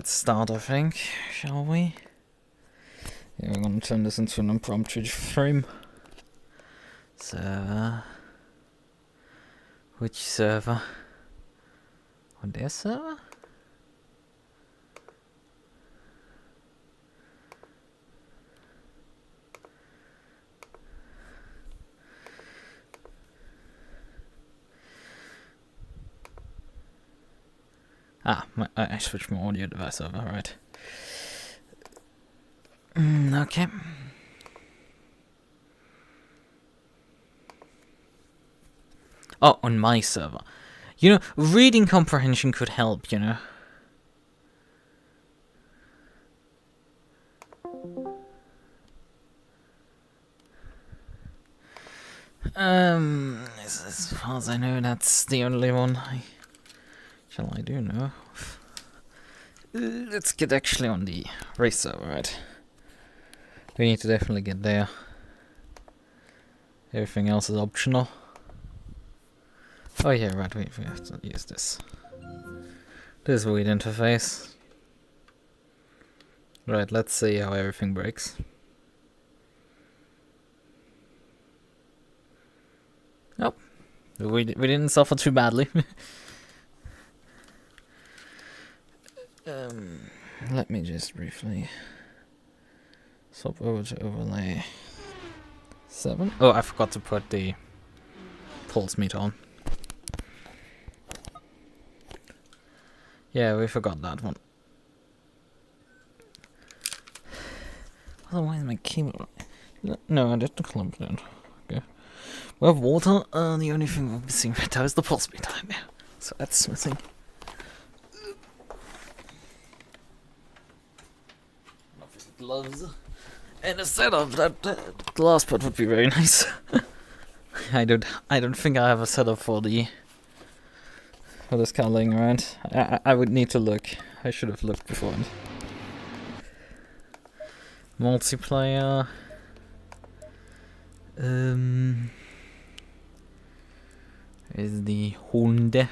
Let's start, I think, shall we? Yeah, we're gonna turn this into an impromptu frame. Server. Which server? On their server? Ah, I switched my audio device over, right. Okay. Oh, on my server. You know, reading comprehension could help, you know. As far as I know, that's the only one shall I do now? Let's get actually on the race server, right? We need to definitely get there. Everything else is optional. Oh yeah, right, we have to use this. This weird interface. Right, let's see how everything breaks. Nope. We didn't suffer too badly. Let me just briefly swap over to overlay 7. Oh, I forgot to put the pulse meter on. Yeah, we forgot that one. Otherwise, my keyboard. No, I didn't clump it in. Okay. We have water. The only thing we're missing right now is the pulse meter. Yeah. So that's missing. Gloves and a setup. That last part would be very nice. I don't think I have a setup for this car laying around. I would need to look. I should have looked beforehand. Multiplayer. Is the Hunde.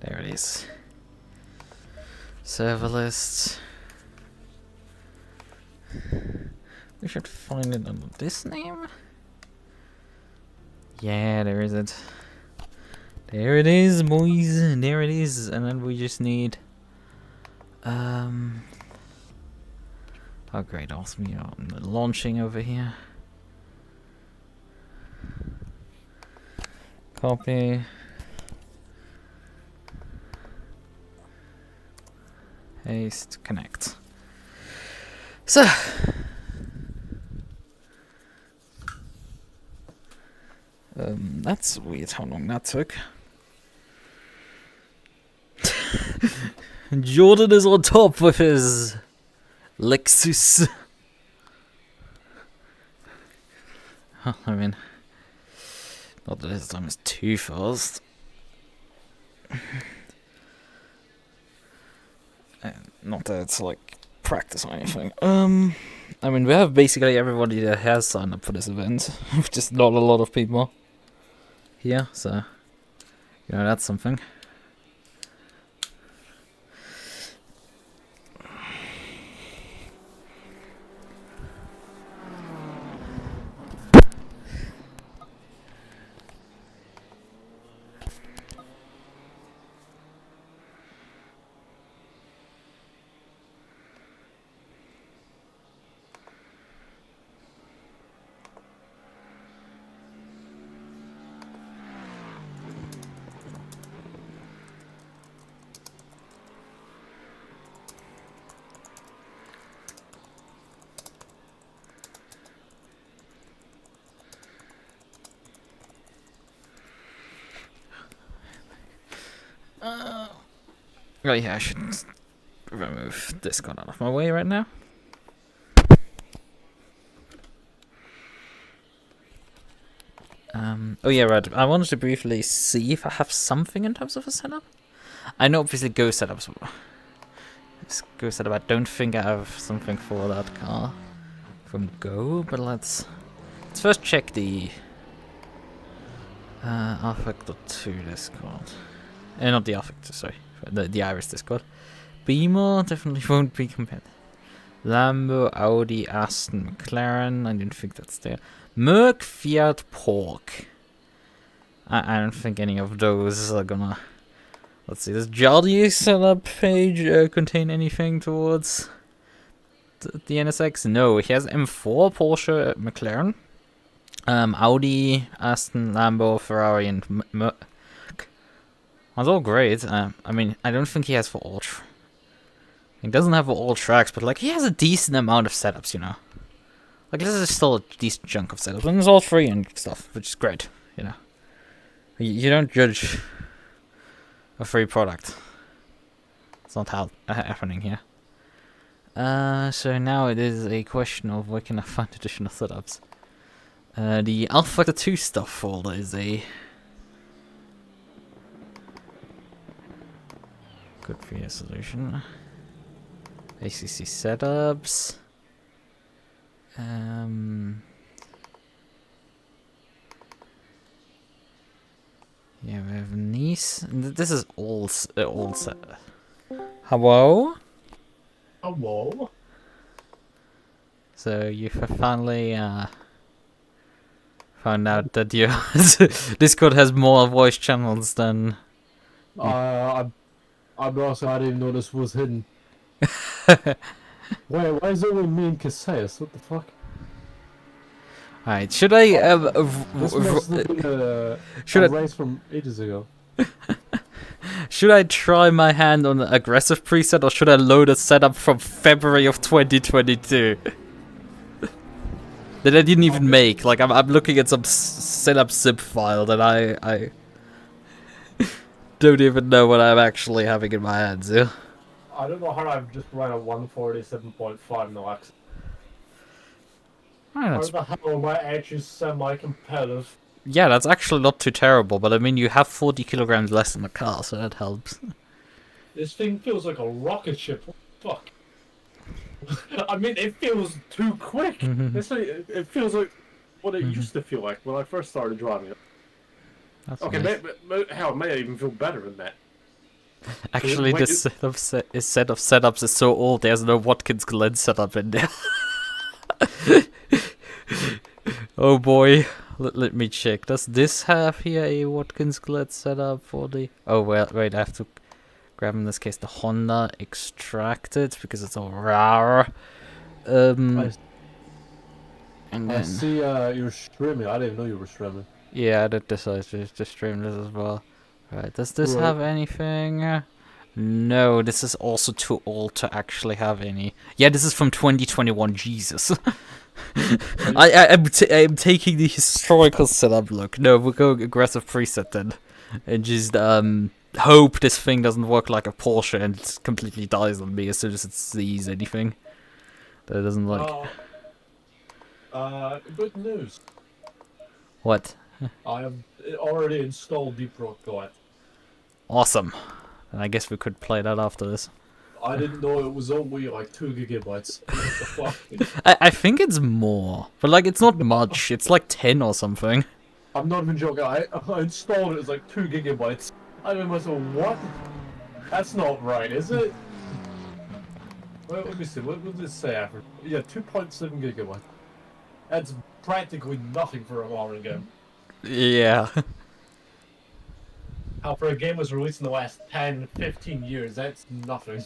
There it is. Server list. We should find it under this name. Yeah, there is it. There it is, boys. There it is. And then we just need oh great, awesome, you know, launching over here. Copy. Paste, connect. So that's weird how long that took. Jordan is on top with his Lexus. I mean, not that his time is too fast. Not that it's like practice or anything. I mean, we have basically everybody that has signed up for this event, just not a lot of people here, so you know, that's something. Oh yeah, I should remove this gun out of my way right now. Oh yeah, right. I wanted to briefly see if I have something in terms of a setup. I know obviously Go setups. This Go setup, I don't think I have something for that car from Go, but let's first check the Affector 2 Discord. Not the Affector, sorry. The Iris Discord. Beamer definitely won't be compared. Lambo, Audi, Aston, McLaren. I didn't think that's there. Merc, Fiat, Pork. I don't think any of those are gonna... Let's see, does Jardier's setup page contain anything towards the NSX? No, he has M4, Porsche, McLaren, Audi, Aston, Lambo, Ferrari, and Merc. That's all great. I mean, I don't think he has for all... He doesn't have for all tracks, but like he has a decent amount of setups, you know. Like this is still a decent chunk of setups, and it's all free and stuff, which is great, you know. You don't judge a free product. It's not happening here. So now it is a question of where can I find additional setups. The Alpha 2 stuff folder is a good for your solution. ACC setups. Yeah, we have Nice. This is all set. Hello? Hello? So you finally found out that your Discord has more voice channels than... I'm honest, I didn't know this was hidden. Why is it only me and Casillas? What the fuck? Alright, should I This must have been a race from ages ago. Should I try my hand on the aggressive preset, or should I load a setup from February of 2022? That I didn't even make. Like I'm looking at some setup zip file that I don't even know what I'm actually having in my hands. Yeah? I don't know how I've just run a 147.5 no access. How the hell am I actually semi-competitive? Yeah, that's actually not too terrible, but I mean you have 40 kilograms less in the car, so that helps. This thing feels like a rocket ship. What the fuck? I mean, it feels too quick. It's like, it feels like what it used to feel like when I first started driving it. That's okay, nice. Hell, it may even feel better than that. Actually, this set of setups is so old, there's no Watkins Glen setup in there. Oh boy, let me check. Does this have here a Watkins Glen setup for the... Oh, well, wait, I have to grab in this case the Honda extracted, because it's all rare. And then... I see you're streaming. I didn't know you were streaming. Yeah, I did decide to stream this as well. Right, does this have anything? No, this is also too old to actually have any. Yeah, this is from 2021, Jesus. I'm taking the historical setup look. No, we're going aggressive preset then. And just hope this thing doesn't work like a Porsche and it completely dies on me as soon as it sees anything that it doesn't like. Good news. What? I have already installed Deep Rock Go. Awesome. And I guess we could play that after this. I didn't know it was only like 2 gigabytes. What the fuck? I think it's more, but like it's not much. It's like 10 or something. I'm not even joking. I installed it. It's like 2 gigabytes. I mean, myself, what? That's not right, is it? Well, let me see. What would this say after? Yeah, 2.7 gigabytes. That's practically nothing for a modern game. Yeah. How for a game was released in the last 10, 15 years, that's nothing.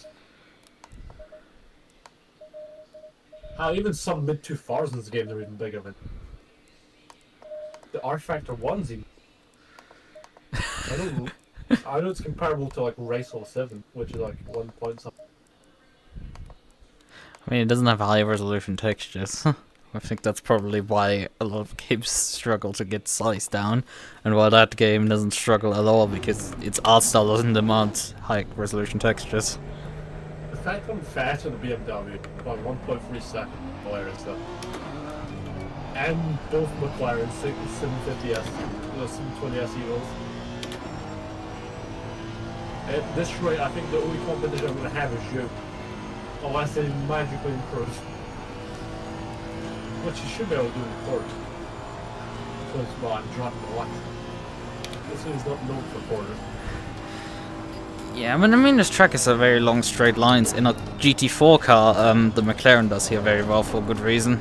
How even some mid-2000s games are even bigger than the R-Factor 1's even. I know it's comparable to like Race 07, which is like 1 point something. I mean, it doesn't have high resolution textures. I think that's probably why a lot of games struggle to get size down, and why that game doesn't struggle at all, because its art style doesn't demand high resolution textures. The fact I'm faster than the BMW by 1.3 seconds, hilarious stuff. And both McLaren 750S, 720S Eagles. At this rate, I think the only competition I'm going to have is you, unless they magically improve. Which you should be able to do in court. Because, well, I'm driving a lot. This is not known for corners. Yeah, I mean this track is a very long straight lines. In a GT4 car, the McLaren does here very well for good reason.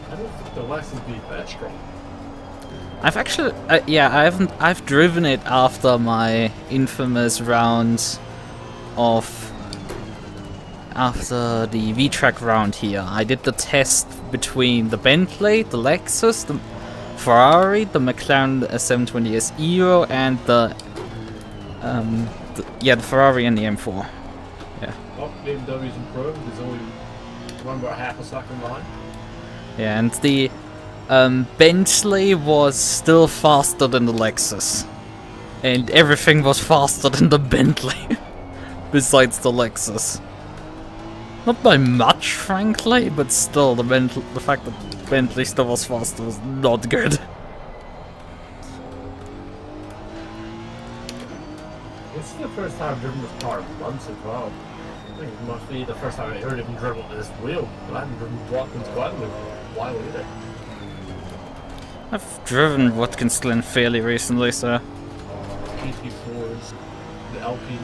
I don't think the Lexus be that strong. I've actually, I've driven it after my infamous round after the V-Track round here. I did the test between the Bentley, the Lexus, the Ferrari, the McLaren 720S Euro, and the Ferrari and the M4. Yeah. Oh, BMW's improved. There's only around about half a second behind. Yeah, and the Bentley was still faster than the Lexus. And everything was faster than the Bentley. Besides the Lexus. Not by much, frankly, but still, the fact that Bentley still was faster was not good. This is the first time I've driven this car once as well. I think it must be the first time I heard even driven this wheel, but I haven't driven Watkins Qualy in a while either. I've driven Watkins Glen fairly recently, so... GT4s, the Alpine.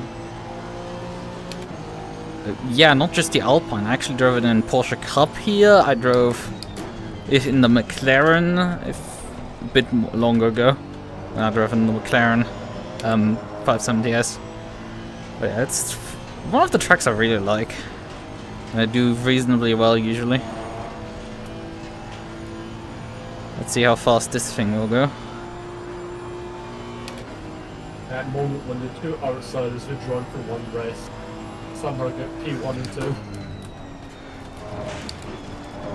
Yeah, not just the Alpine. I actually drove it in Porsche Cup here. I drove it in the McLaren a bit longer ago. I drove in the McLaren 570S. But yeah, it's one of the tracks I really like. And I do reasonably well usually. Let's see how fast this thing will go. That moment when the two outsiders who joined for one race somehow get P1 and 2.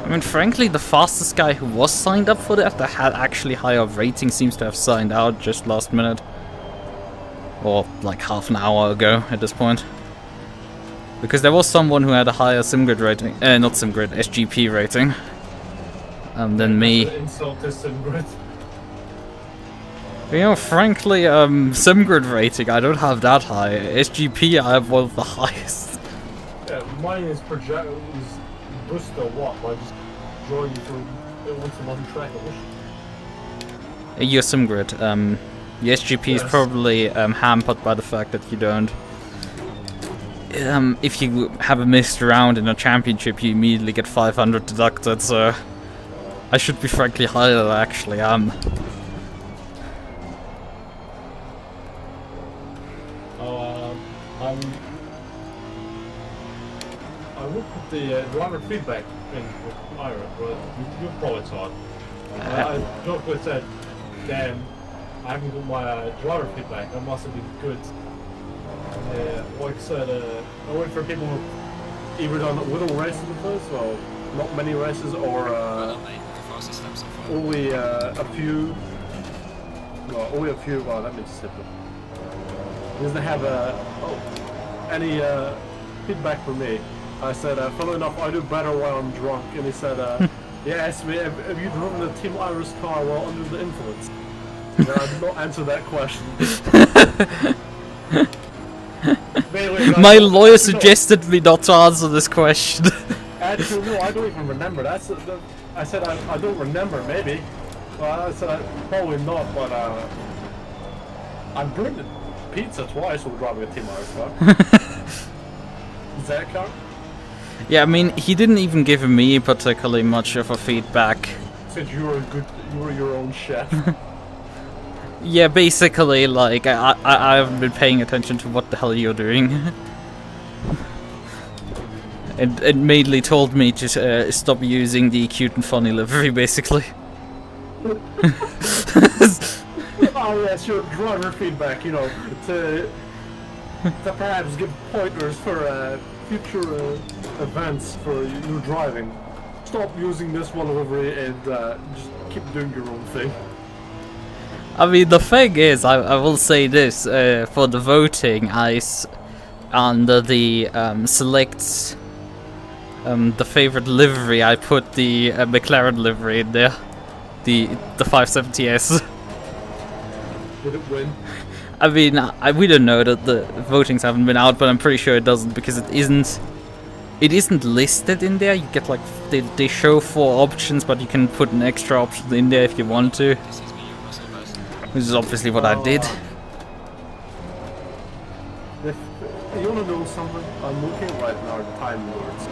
I mean, frankly, the fastest guy who was signed up for that had actually higher rating seems to have signed out just last minute. Or like half an hour ago at this point. Because there was someone who had a higher SimGrid rating, not SimGrid, SGP rating. Than me. Insult to SimGrid. You know, frankly, SimGrid rating, I don't have that high. SGP, I have one of the highest. Yeah, mine is boost a lot by just drawing you through it once a month track. Your SimGrid, the SGP is probably hampered by the fact that you don't. If you have a missed round in a championship, you immediately get 500 deducted, so I should be frankly higher than I actually am. I will put the driver feedback in with Ira, but you probably saw it. I jokingly said, damn, I haven't got my driver feedback, that must have been good. Like I said, I wait for people who either done little races with us, or not many races, or only a few. Well, only a few, well, let me just sip it. He doesn't have any feedback from me. I said, funnily enough, I do better while I'm drunk. And he said, yeah, asked me, have you driven a Team Iris car while under the influence? And I did not answer that question. My lawyer suggested me not to answer this question. Actually, no, I don't even remember. I said, I don't remember, maybe. Well, I said, probably not, but I've driven pizza twice while driving a Team Iris car. Is that count? Yeah, I mean, he didn't even give me particularly much of a feedback. Said you were your own chef. Yeah, basically, like, I haven't been paying attention to what the hell you're doing. It mainly told me to stop using the cute and funny livery, basically. Oh yes, your driver feedback, you know, to perhaps give pointers for future events for your driving. Stop using this one livery and just keep doing your own thing. I mean, the thing is, I will say this, for the voting, under the select the favorite livery, I put the McLaren livery in there. The 570S. Did it win? I mean, we don't know that the votings haven't been out, but I'm pretty sure it doesn't because it isn't listed in there. You get like they show 4 options, but you can put an extra option in there if you want to. Which is obviously what I did. If you wanna know something? I'm looking right now at the time lords.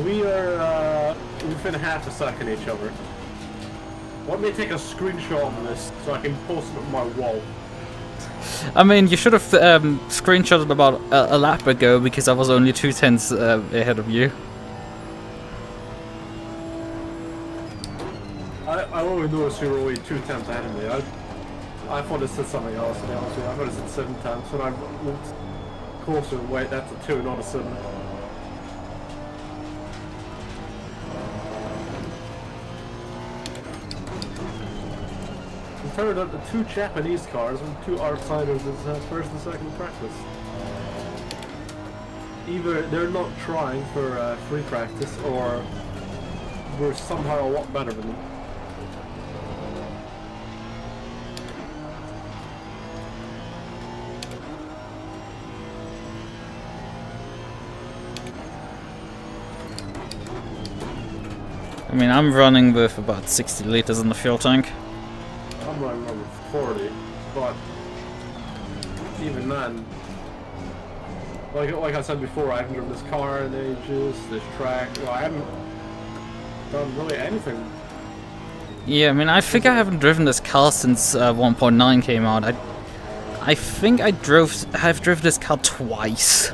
We are within half a second each other. Let me take a screenshot of this so I can post it on my wall. I mean, you should have screenshotted about a lap ago because I was only 2/10 ahead of you. I only noticed you were only 2/10 ahead of me. I thought it said something else, to be honest with you. I thought it said 7/10, when I looked closer, wait, that's a 2, not a 7. It turned out the 2 Japanese cars and 2 outsiders is first and second practice. Either they're not trying for free practice, or we're somehow a lot better than them. I mean, I'm running with about 60 liters in the fuel tank. I'm running over 40, but even then, like I said before, I haven't driven this car in ages, this track, well, I haven't done really anything. Yeah, I mean, I think I haven't driven this car since 1.9 came out. I think I've driven this car twice.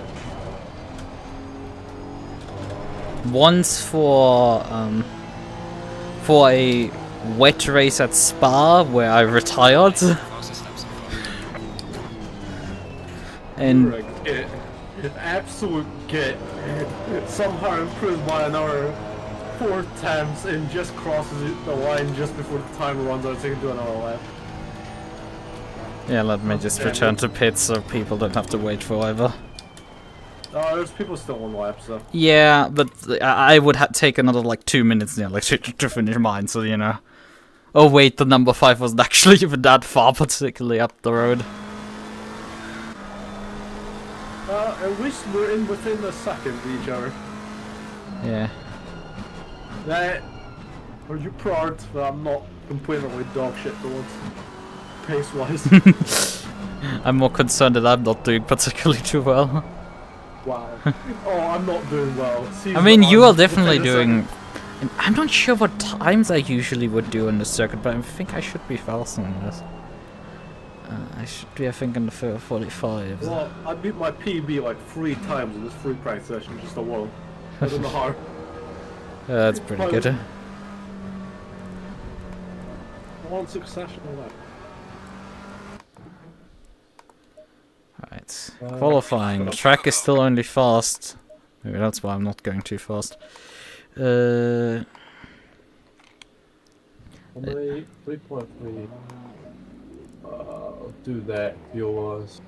Once for a wet race at Spa where I retired. And You're a git. Absolute git. Somehow improved by another 4 times and just crosses the line just before the timer runs out so you can do another lap. yeah, let me just return to pits so people don't have to wait forever. Oh, there's people still on laps though. Yeah, but I would take another like 2 minutes nearly to finish mine, so you know. Oh wait, the number 5 wasn't actually even that far, particularly up the road. At least we're in within a second of each other. Yeah. That, are you proud that I'm not completely dog shit for once? Pace-wise. I'm more concerned that I'm not doing particularly too well. Wow. Oh, I'm not doing well. I mean, you are definitely doing... I'm not sure what times I usually would do on the circuit, but I think I should be faster than this. I should be, I think, in the 45. Well, I beat my PB like 3 times in this free practice session, just alone. I don't know how. That's pretty good. One succession of that. Right. Qualifying. The track is still only fast. Maybe that's why I'm not going too fast. 3.3. Do that, viewers.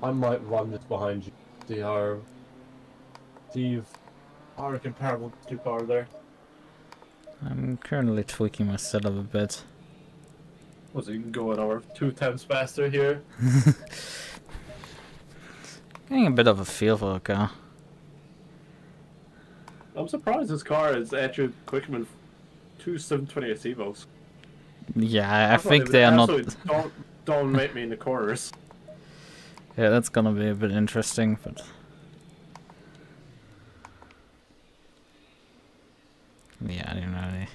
I might run this behind you. See how comparable the 2 cars there. I'm currently tweaking my setup a bit. So you can go an hour 2 times faster here. Getting a bit of a feel for the car. I'm surprised this car is actually quicker than 2 720 Evos. Yeah, I think they are not... Don't make me in the corners. Yeah, that's gonna be a bit interesting, but... Yeah, I don't know, they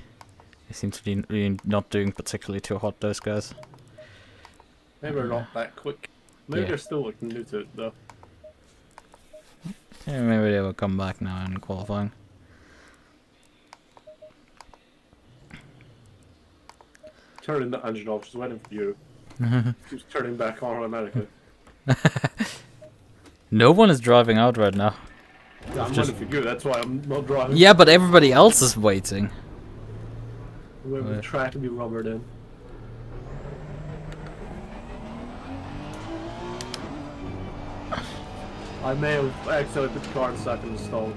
seem to be really not doing particularly too hot, those guys. Maybe they're not that quick. Maybe Yeah. they're still looking new to it, though. Yeah, maybe they will come back now in qualifying. Turning the engine off, just waiting for you. Keeps turning back on automatically. No one is driving out right now. Yeah, I'm waiting for you, that's why I'm not driving. Yeah, but everybody else is waiting. I'm waiting for the track to be rubbered in. I may have accidentally put the car in second and stalled.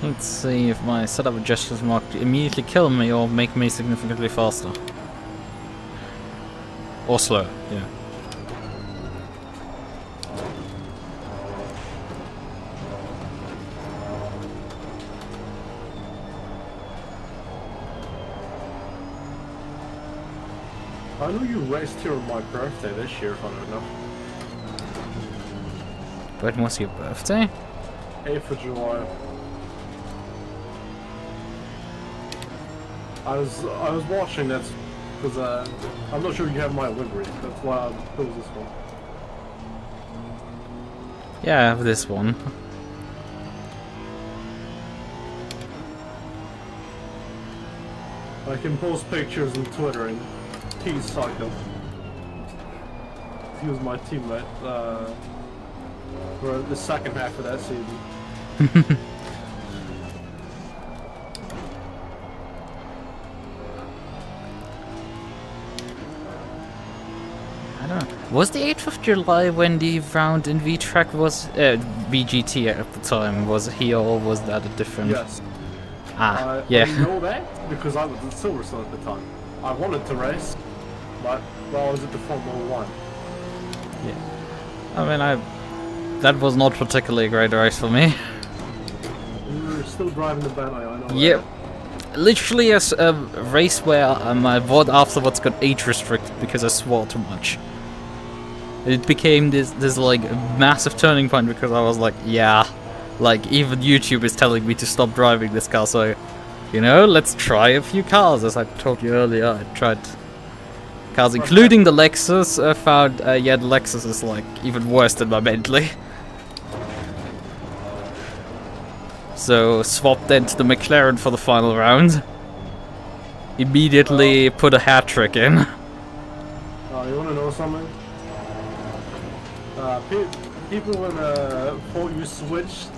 Let's see if my setup adjustments might immediately kill me or make me significantly faster. Or slow, yeah. I know you raced here on my birthday this year, funny enough. When was your birthday? 8th of July. I was watching that because I'm not sure you have my livery. That's why I chose this one. Yeah, I have this one. I can post pictures on Twitter and tease Psycho. He was my teammate for the second half of that season. I don't know. Was the 8th of July when the round in V-Track was VGT at the time? Was it here or was that a different? Yes. Ah, yeah. I know that because I was in Silverstone at the time. I wanted to race, but well, I was at the Formula 1. Yeah. I mean, that was not particularly a great race for me. You were still driving the Bentley, I know. Yep. Literally a race where my VOD afterwards got age restricted because I swore too much. It became this like massive turning point because I was like, yeah, like even YouTube is telling me to stop driving this car, so you know, let's try a few cars. As I told you earlier, I tried cars including the Lexus. I found yeah, the Lexus is like even worse than my Bentley. So swapped then to the McLaren for the final round. Immediately put a hat trick in. You wanna know something? People would thought you switched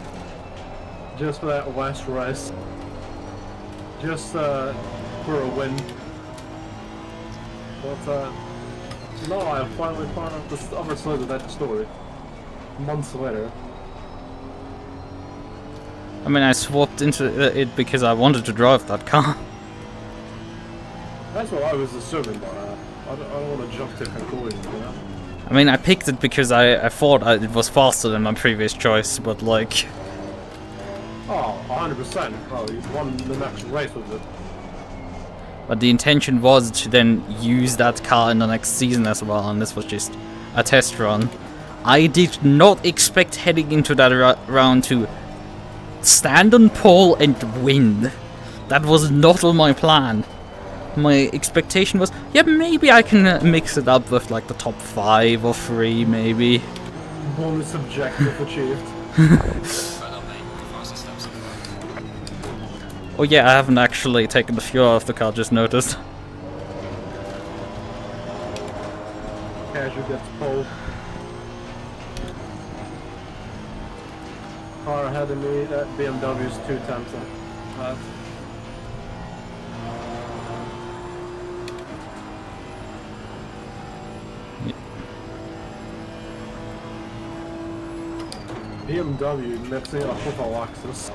just for that last race. Just for a win. But no, I finally found out the other side of that story. Months later. I mean, I swapped into it because I wanted to drive that car. That's what I was assuming, but I don't want to jump to conclusions, you know? I mean, I picked it because I thought it was faster than my previous choice, but like... Oh, 100%. Oh, you won the next race with it. But the intention was to then use that car in the next season as well, and this was just a test run. I did not expect heading into that round to stand on pole and win. That was not on my plan. My expectation was, yeah, maybe I can mix it up with like the top 5 or 3, maybe. Bonus objective achieved. Oh yeah, I haven't actually taken the fuel off the car, just noticed. Casual gets pulled. Car ahead of me, that BMW's 2 times that. BMW mixing up with a Lexus.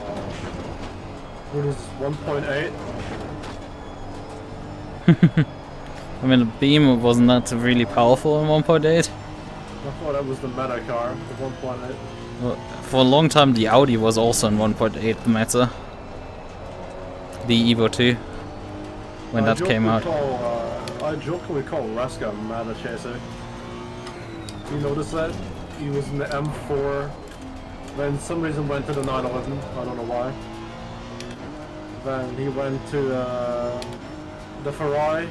What is 1.8? I mean, the Beam wasn't that really powerful in 1.8. I thought that was the meta car, the 1.8. Well, for a long time, the Audi was also in 1.8 the meta. The Evo 2, when that came out. I jokingly call Raska Meta Chaser. You notice that? He was in the M4, then for some reason went to the 911, I don't know why. Then he went to the Ferrari.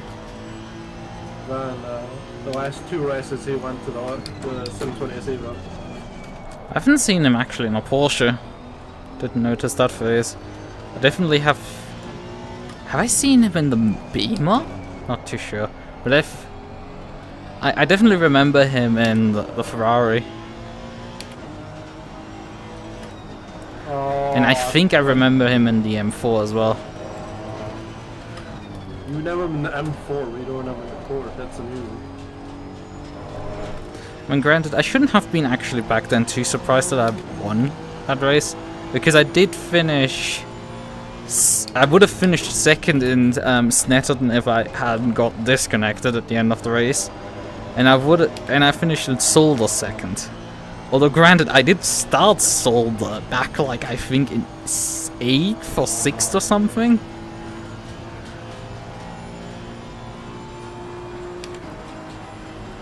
Then the last 2 races he went to the 720S Evo. I haven't seen him actually in a Porsche. Didn't notice that phase. I definitely have... Have I seen him in the Beamer? Not too sure. But I definitely remember him in the Ferrari. And I think I remember him in the M4 as well. You remember him in the M4, but you don't remember the Porsche. That's amusing. I mean, granted, I shouldn't have been actually back then too surprised that I won that race, because I did finish... I would have finished second in Snetterton if I hadn't got disconnected at the end of the race. and I finished in Solder second. Although granted, I did start Solder back like I think in 8th or 6th or something.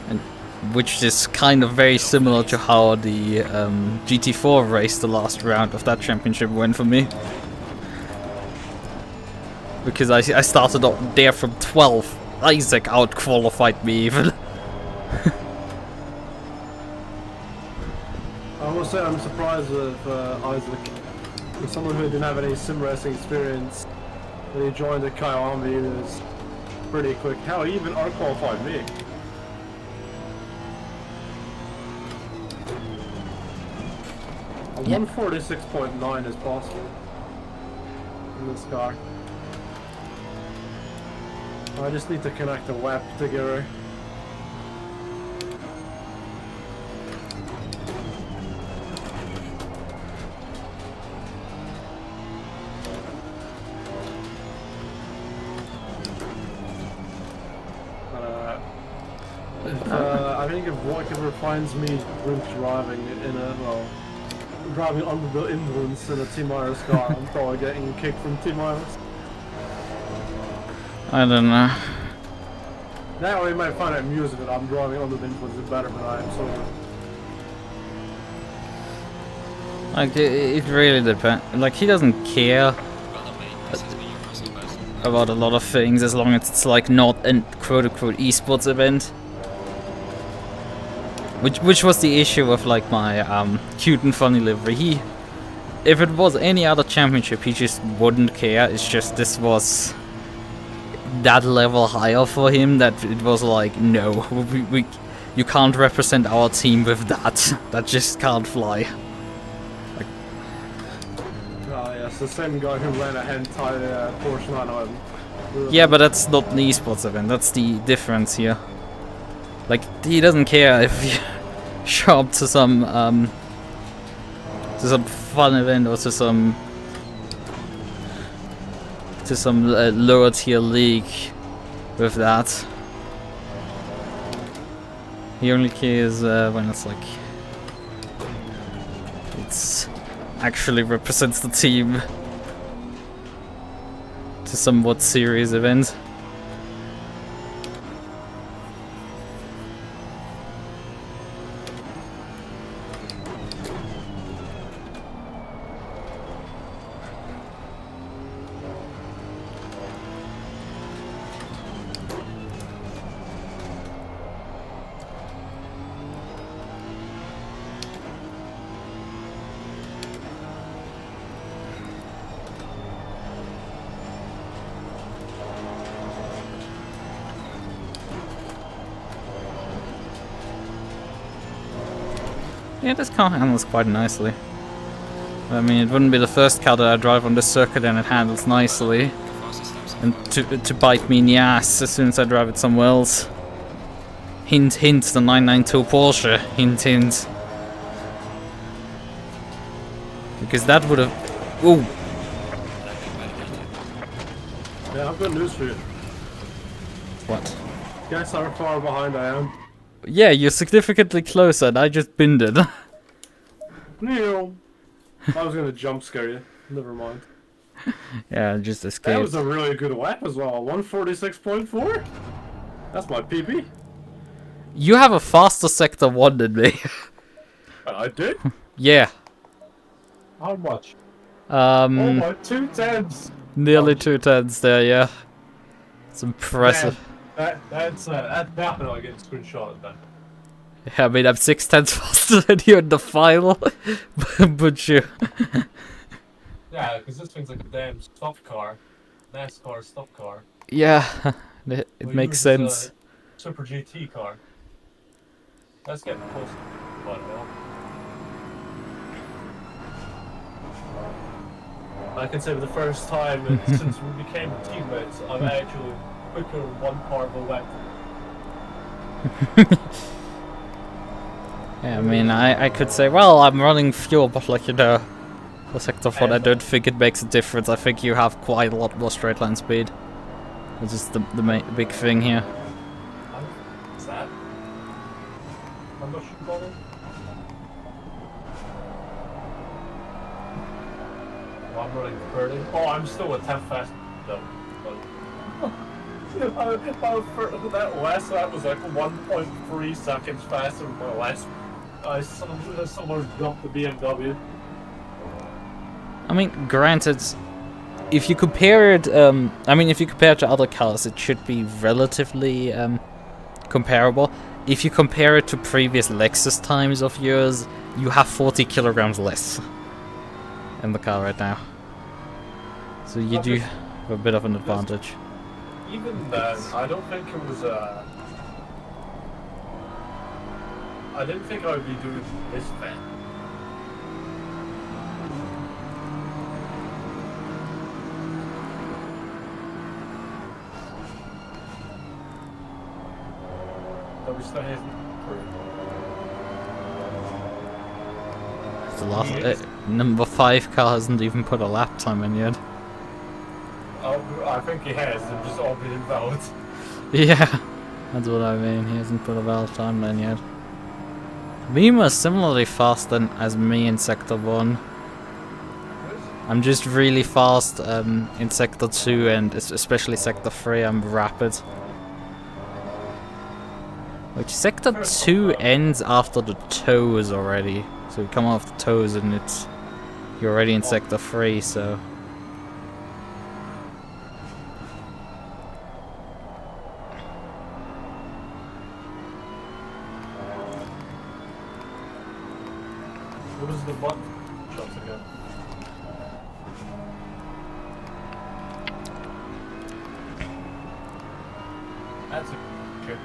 And which is kind of very similar to how the GT4 race, the last round of that championship, went for me. Because I started up there from 12th. Isaac out-qualified me even. I will say I'm surprised with Isaac. For someone who didn't have any sim racing experience, when he joined the Army, it was pretty quick. Hell, he even out-qualified me. A 146.9 is possible in this car. I just need to connect the WEP together. I think if Watkins finds me drink driving in a, well, driving under the influence in a T-Minus car, I'm probably getting kicked from T-Minus. I don't know. Now we might find it amusing that I'm driving under the influence is better than I am, so... Like, it really depends. Like, he doesn't care about a lot of things as long as it's, like, not a quote-unquote esports event. Which was the issue with, like, my cute and funny livery. If it was any other championship, he just wouldn't care. It's just this was that level higher for him that it was like, no, you can't represent our team with that. That just can't fly. Like, oh yes, the same guy who ran a hentai Porsche 911. Yeah, but that's not an esports event. That's the difference here. Like, he doesn't care if you show up to some fun event or to some lower tier league with that. He only cares when it's like it's actually represents the team to somewhat serious event. Yeah, this car handles quite nicely. I mean, it wouldn't be the first car that I drive on this circuit and it handles nicely. And to bite me in the ass as soon as I drive it somewhere else. Hint, hint, the 992 Porsche. Hint, hint. Because that would have... Ooh! Yeah, I've got news for you. What? Guess how far behind I am. Yeah, you're significantly closer and I just binned it. No. I was gonna jump scare you. Never mind. Yeah, just escaped. That was a really good lap as well. 146.4? That's my PB. You have a faster sector 1 than me. I did? Yeah. How much? Oh my, 2/10. Nearly 2/10 there, yeah. It's impressive. Man, that's now I get a screenshot of that. Yeah, I mean, I'm 6/10 faster than you in the final. But you... Yeah, because this thing's like a damn stock car. NASCAR stock car. Yeah, it makes sense. Super GT car. Let's get close. What the hell? I can say for the first time since we became teammates, I'm actually quicker in one part of a lap. Yeah, I mean, I could say, well, I'm running fuel, but like, you know, for sector 4, I don't think it makes a difference. I think you have quite a lot more straight line speed. Which is the big thing here. What's that? How much you got in? Oh, I'm running 30. Oh, I'm still a 10 fast though. That last lap was like 1.3 seconds faster than my last. Someone jumped the BMW. I mean, granted, if you compare it, if you compare it to other cars, it should be relatively comparable. If you compare it to previous Lexus times of yours, you have 40 kilograms less in the car right now. So you do have a bit of an advantage. Even then, I don't think it was I didn't think I would be doing this fast. But we still hasn't The last number 5 car hasn't even put a lap time in yet. Oh, I think he has. They've just all been invalid. Yeah, that's what I mean. He hasn't put a valid time in yet. Beamer is similarly fast as me in Sector 1. I'm just really fast in Sector 2 and especially Sector 3. I'm rapid. Which Sector 2 ends after the toes already. So you come off the toes and you're already in Sector 3, so... What is the button shots again? That's a okay.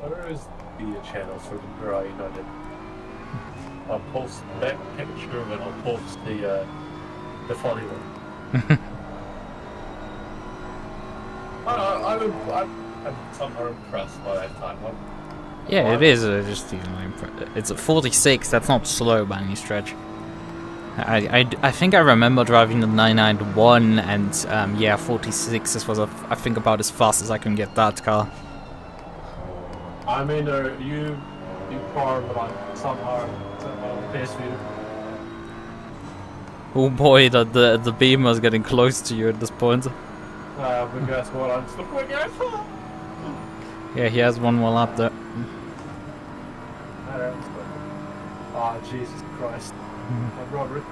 Where is the channel for the Ferrari United? I'll post that picture and I'll post the funny one. I'm somehow impressed by that time. Yeah, it is. Just it's at 46. That's not slow by any stretch. I think I remember driving the 991 and yeah, 46. This was I think about as fast as I can get that car. I mean, you far, but I'm somehow pace meter. Oh boy, the Beamer's getting close to you at this point. But guess what? I'm still quick. Yeah, he has one more lap there. Ah, Jesus Christ. My brother.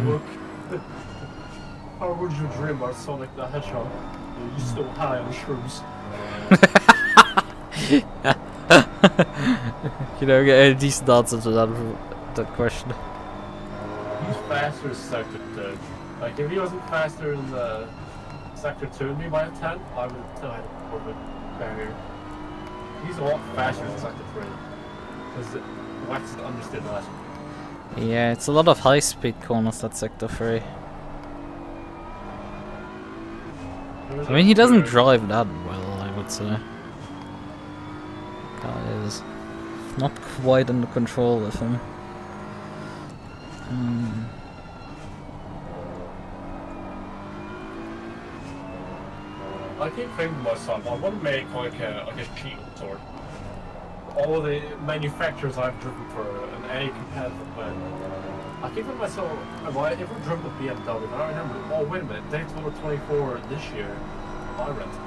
Look. How would you dream about Sonic the Hedgehog? You're still high on shrooms. You know, get a decent answer to that question. He's faster in Sector 2. Like, if he wasn't faster in the Sector 2 than me by a 10, I would have still had a Corvette barrier. He's a lot faster in Sector 3. Because Wax understood that. Yeah, it's a lot of high-speed corners, that Sector 3. I mean, he doesn't drive that well, I would say. Guy is not quite under control with him. I keep thinking to myself, I want to make like a cheat sword. All of the manufacturers I've driven for an A competitive win. I keep thinking to myself, have I ever driven a BMW? And I remember, oh wait a minute, Daytona 24 this year, I rented.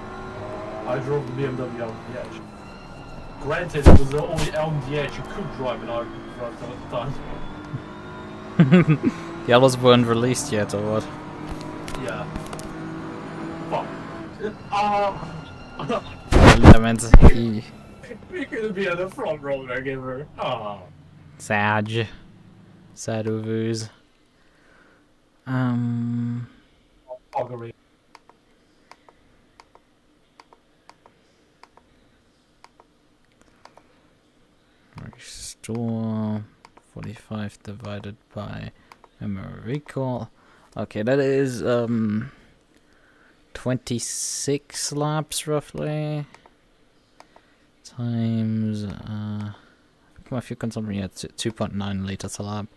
I drove the BMW LMDH. Granted, it was the only LMDH you could drive and I drove at the time. The others weren't released yet, or what? Yeah. Fuck. We could be at the front row there, give her. Oh. Sad overs. Augury. Restore 45 divided by memory recall. Okay, that is 26 laps roughly. times my fuel consumption at 2.9 liters a lap.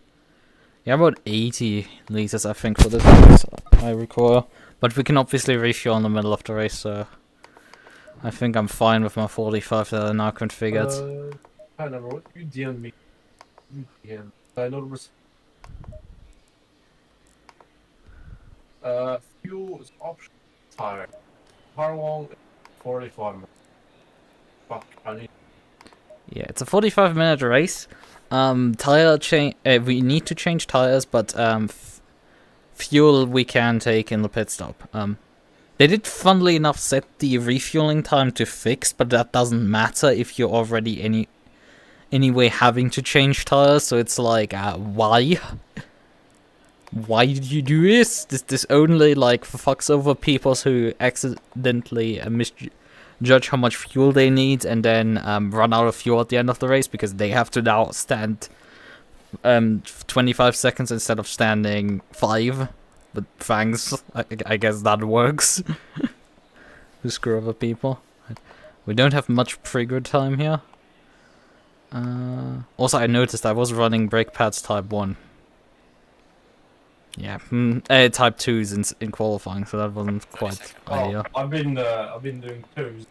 Yeah, about 80 liters I think for this race I require. But we can obviously refuel in the middle of the race, so I think I'm fine with my 45 that are now configured. I don't know what you DM me. UDN. I know fuel is optional tire. How long? 45 minutes. Fuck, I need. Yeah, it's a 45-minute race. Tire change. We need to change tires, but fuel we can take in the pit stop. They did, funnily enough, set the refueling time to fixed, but that doesn't matter if you're already anyway having to change tires. So it's like, why? Why did you do this? This only like fucks over people who accidentally misjudge how much fuel they need and then run out of fuel at the end of the race because they have to now stand 25 seconds instead of standing 5. But thanks, I guess that works. To screw over people. We don't have much trigger time here. Also, I noticed I was running brake pads type 1. Yeah, type 2s in qualifying, so that wasn't quite ideal. I've been doing 2s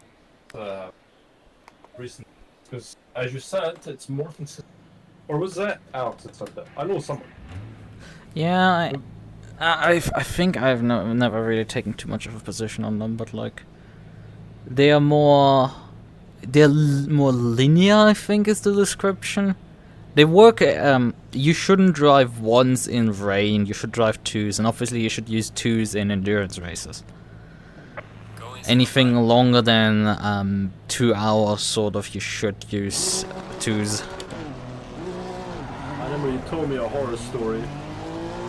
recently because, as you said, it's more consistent. Or was that Alex that said that? I know someone. Yeah, I think I've never really taken too much of a position on them, but like they're more linear, I think is the description. They work. You shouldn't drive 1s in rain. You should drive 2s, and obviously you should use 2s in endurance races. Anything longer than 2 hours, sort of, you should use 2s. I remember you told me a horror story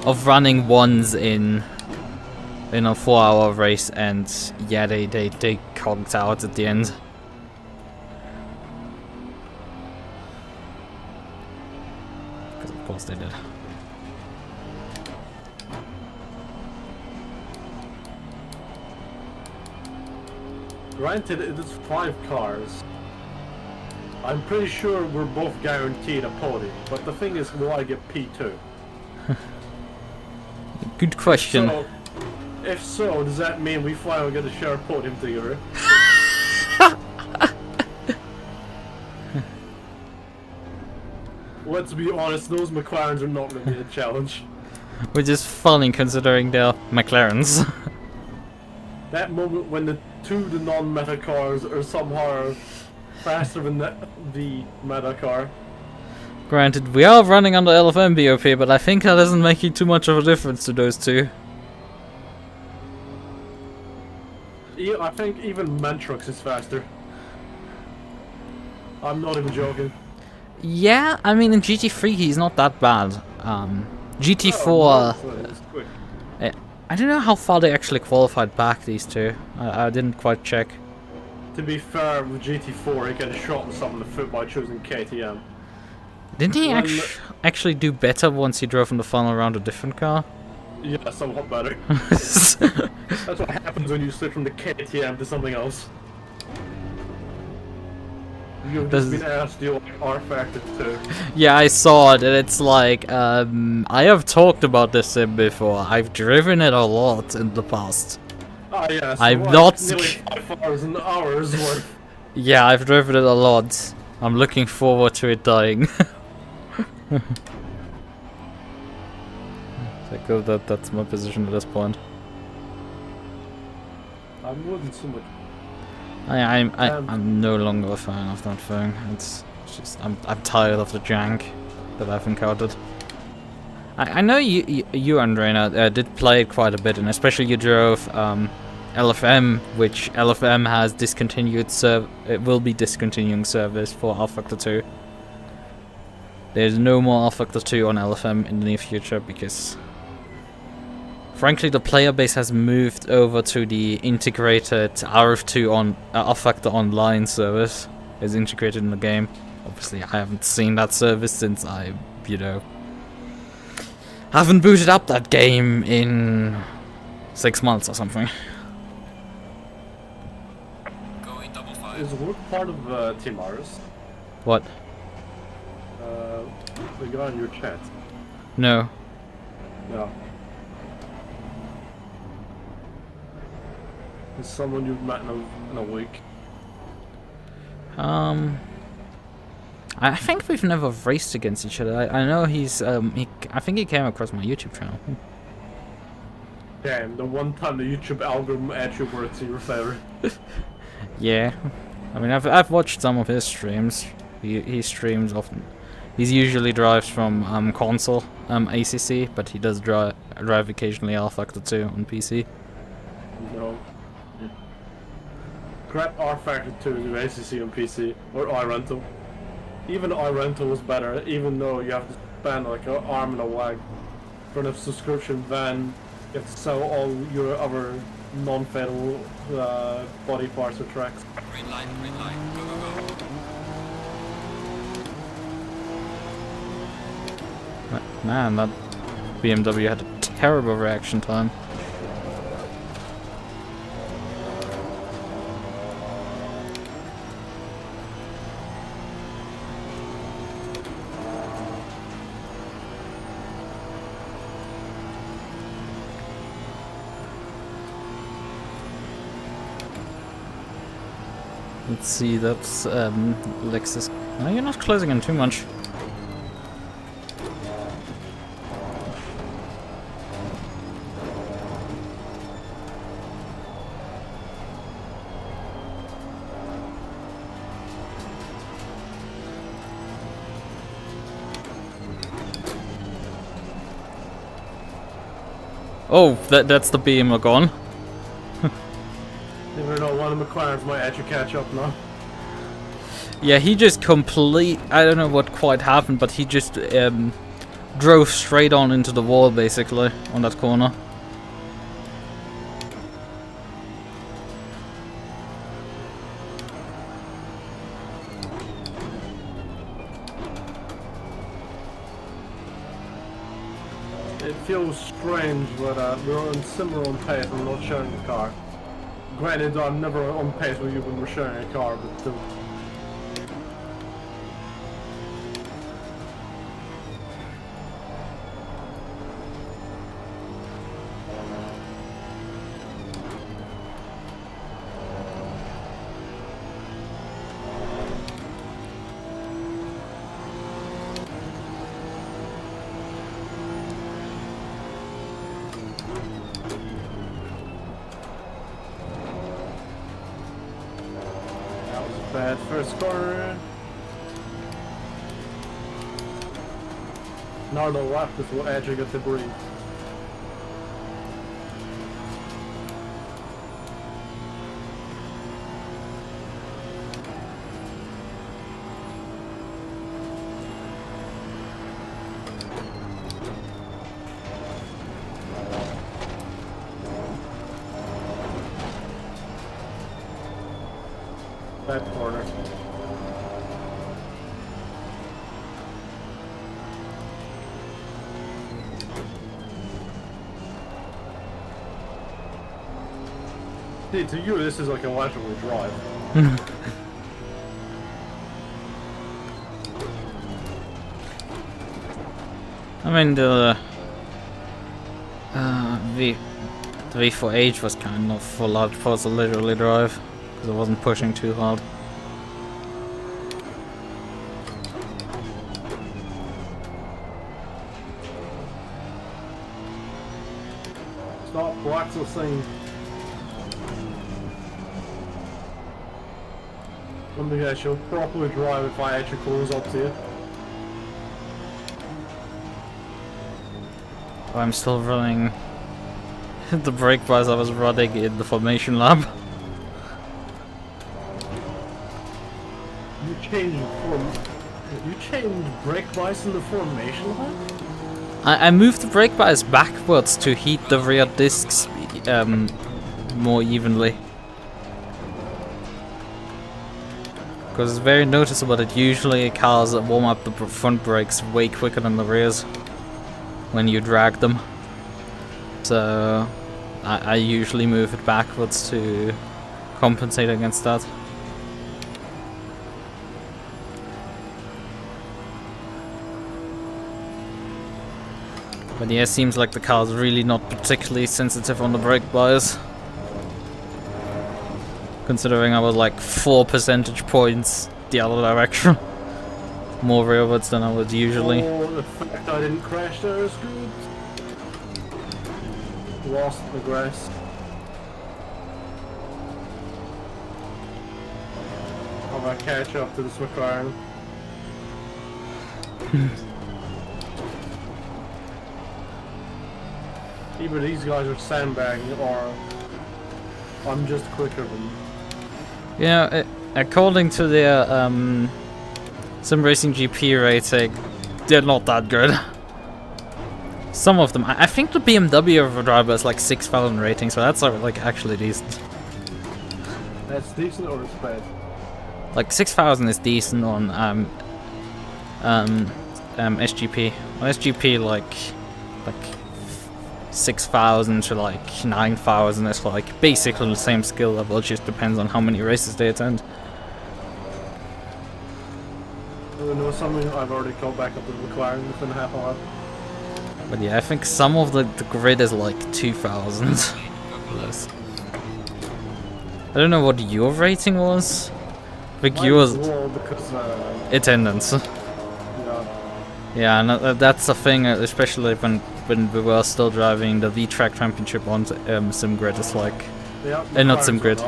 Of running 1s in a 4-hour race, and yeah, they conked out at the end. Because of course they did. Granted, it is 5 cars. I'm pretty sure we're both guaranteed a podium, but the thing is, will I get P2? Good question. So, if so, does that mean we finally get to share a podium together? Let's be honest, those McLarens are not going to be a challenge. Which is funny considering they're McLarens. That moment when the non-meta cars are somehow faster than the meta car. Granted, we are running under LFM BOP, but I think that doesn't make too much of a difference to those two. Yeah, I think even Mantrux is faster. I'm not even joking. Yeah, I mean in GT3 he's not that bad. GT4... Oh, it's quick. I don't know how far they actually qualified back, these two. I didn't quite check. To be fair, with GT4 he can shot himself in the foot by choosing KTM. Didn't he actually do better once he drove in the final round a different car? Yeah, somewhat better. That's what happens when you switch from the KTM to something else. You've just been asked you like R-Factor 2. Yeah, I saw it, and it's like, I have talked about this sim before. I've driven it a lot in the past. Ah, yeah, so I'm what, not... nearly 5,000 hours worth. Yeah, I've driven it a lot. I'm looking forward to it dying. That's my position at this point. I wouldn't so much. I'm no longer a fan of that thing. It's just I'm tired of the jank that I've encountered. I know you Andreina did play it quite a bit, and especially you drove LFM, which LFM has discontinued it will be discontinuing service for R-Factor 2. There's no more R-Factor 2 on LFM in the near future because frankly the player base has moved over to the integrated RF2 on R-Factor Online service. Is integrated in the game. Obviously I haven't seen that service since I, haven't booted up that game in 6 months or something. is Rook part of Team Iris? What? The guy in your chat. No. No. It's someone you've met in a week. I think we've never raced against each other. I know he's I think he came across my YouTube channel. Damn, the one time the YouTube algorithm actually works in your favor. Yeah. I mean, I've watched some of his streams. He streams often. He usually drives from console ACC, but he does drive occasionally R Factor 2 on PC. No. Grab R Factor 2 to ACC on PC or iRental. Even iRental was better, even though you have to spend like an arm and a leg for the subscription. Then you have to sell all your other non-fatal body parts or tracks. Green light, go, go, go. Man, that BMW had a terrible reaction time. Let's see, that's Lexus. No, you're not closing in too much. Oh, that's the beam gone. Never know, one of the McLarens might actually catch up now. Yeah, he just I don't know what quite happened, but he just drove straight on into the wall, basically, on that corner. It feels strange, but we're on similar on pace and we're not sharing the car. Granted, I'm never on pace with you when we're sharing a car, but still. Bad first corner. Now the left is what actually get to breathe. Bad corner. See, to you this is like a lateral drive. I mean, the V4H was kind of full out for the literally drive, because I wasn't pushing too hard. Stop Waxel saying. Something I should properly drive if I actually close up to you. I'm still running the brake bars I was running in the formation lab. You changed brake bias in the formation lab? I moved the brake bias backwards to heat the rear discs more evenly. Because it's very noticeable that usually cars warm up the front brakes way quicker than the rears when you drag them. So I usually move it backwards to compensate against that. But yeah, it seems like the car's really not particularly sensitive on the brake bias. Considering I was like 4 percentage points the other direction. More rearwards than I would usually. Oh, the fact I didn't crash there is good. Lost the grass. How about catch up to this McLaren? Either these guys are sandbagging or I'm just quicker than. Yeah, according to their Sim Racing GP rating, they're not that good. Some of them, I think the BMW driver is like 6,000 rating, so that's like actually decent. That's decent or it's bad? Like 6,000 is decent on SGP. On SGP, like 6,000 to like 9,000 is like basically the same skill level. It just depends on how many races they attend. You know something? I've already called back up to the McLaren within half hour. But yeah, I think some of the grid is like 2,000. Plus. I don't know what your rating was. I think yours because attendance. yeah. Yeah, and that's a thing, especially when we were still driving the V-Track Championship on SimGrid. It's like, Yeah, not SimGrid.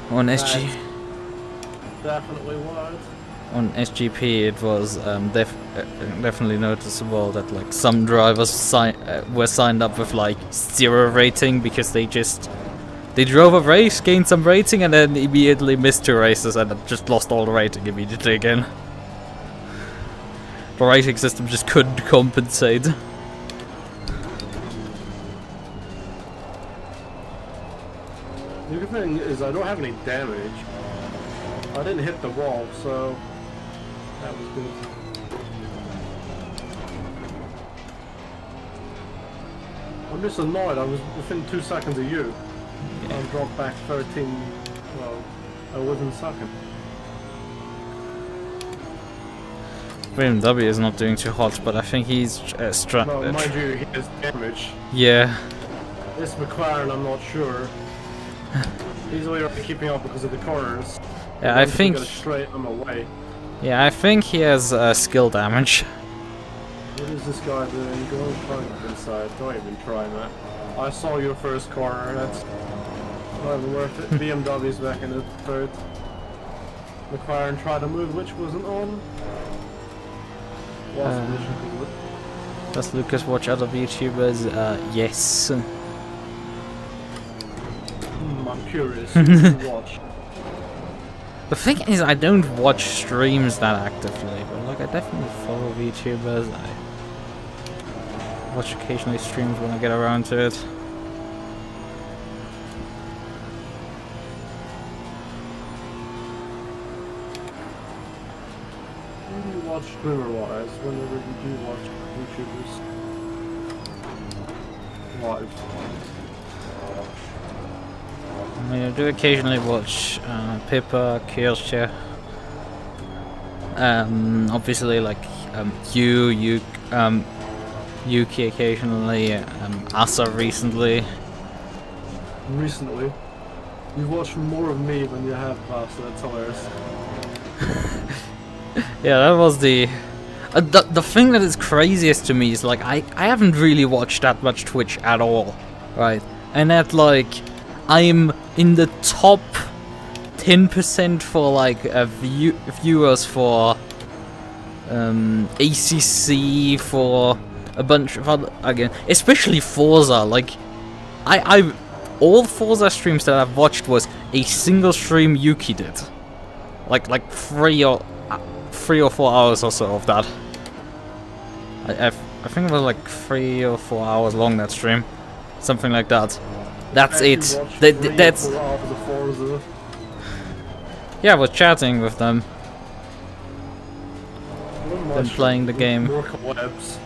On SG. Definitely was. On SGP, it was definitely noticeable that like some drivers were signed up with like 0 rating because they drove a race, gained some rating, and then immediately missed 2 races and just lost all the rating immediately again. The rating system just couldn't compensate. The good thing is I don't have any damage. I didn't hit the wall, so that was good. I'm just annoyed. I was within 2 seconds of you. Yeah. I dropped back 13. Well, I wasn't second. BMW is not doing too hot, but I think he's No, mind you, he has damage. Yeah. This McLaren, I'm not sure. He's only keeping up because of the corners. Yeah, I think. Get straight on the way. Yeah, I think he has skill damage. What is this guy doing? Go and try it inside. Don't even try that. I saw your first corner. That's not even worth it. BMW's back in the third. McLaren tried to move, which wasn't on. Does Lukas watch other YouTubers? Yes. I'm curious. Who do you watch? The thing is, I don't watch streams that actively, but like I definitely follow VTubers. I watch occasionally streams when I get around to it. Who do you watch streamer-wise? Whenever you do watch YouTubers live? I mean, I do occasionally watch Pippa, Kirche. Obviously, like Yuki occasionally, Asa recently. Recently? You've watched more of me than you have Asa, that's hilarious. Yeah, that was the thing that is craziest to me is like I haven't really watched that much Twitch at all, right? And that like I'm in the top 10% for like viewers for ACC, for a bunch of other, again, especially Forza. Like I all Forza streams that I've watched was a single stream Yuki did, like 3 or 4 hours or so of that. I think it was like 3 or 4 hours long, that stream, something like that. That's it. That's. Yeah, I was chatting with them. Then playing the game. More collabs.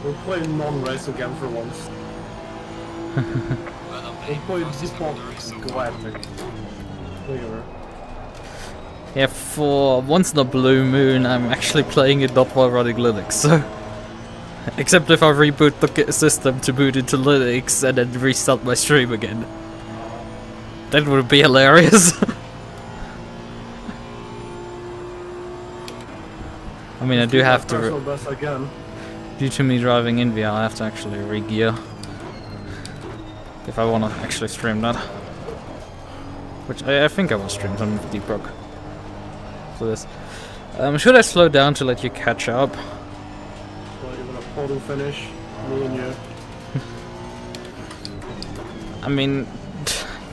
We're playing non-racing game for once. We're playing Default Galactic. Whatever. Yeah, for once in a blue moon, I'm actually playing it not while running Linux, so. Except if I reboot the system to boot into Linux and then restart my stream again. That would be hilarious. I mean, I do have to. Best I can. Due to me driving in VR, I have to actually re-gear if I want to actually stream that. Which I think I will stream some Deep Rock for this. Should I slow down to let you catch up? Well, you're gonna photo finish, me and you. I mean,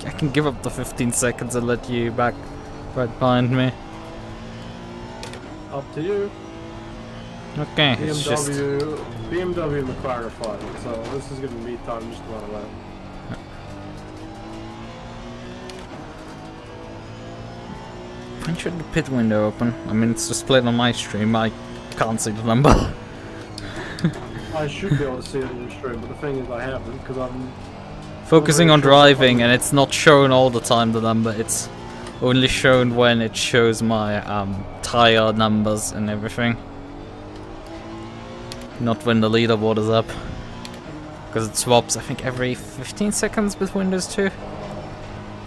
I can give up the 15 seconds and let you back right behind me. Up to you. Okay, it's just... BMW and McLaren are fine, so this is gonna be time just to run away. When should the pit window open? I mean, it's displayed on my stream, I can't see the number. I should be able to see it in your stream, but the thing is I haven't, because I'm... Focusing on driving, and it's not shown all the time, the number. It's only shown when it shows my tire numbers and everything. Not when the leaderboard is up. Because it swaps, I think, every 15 seconds with Windows 2. I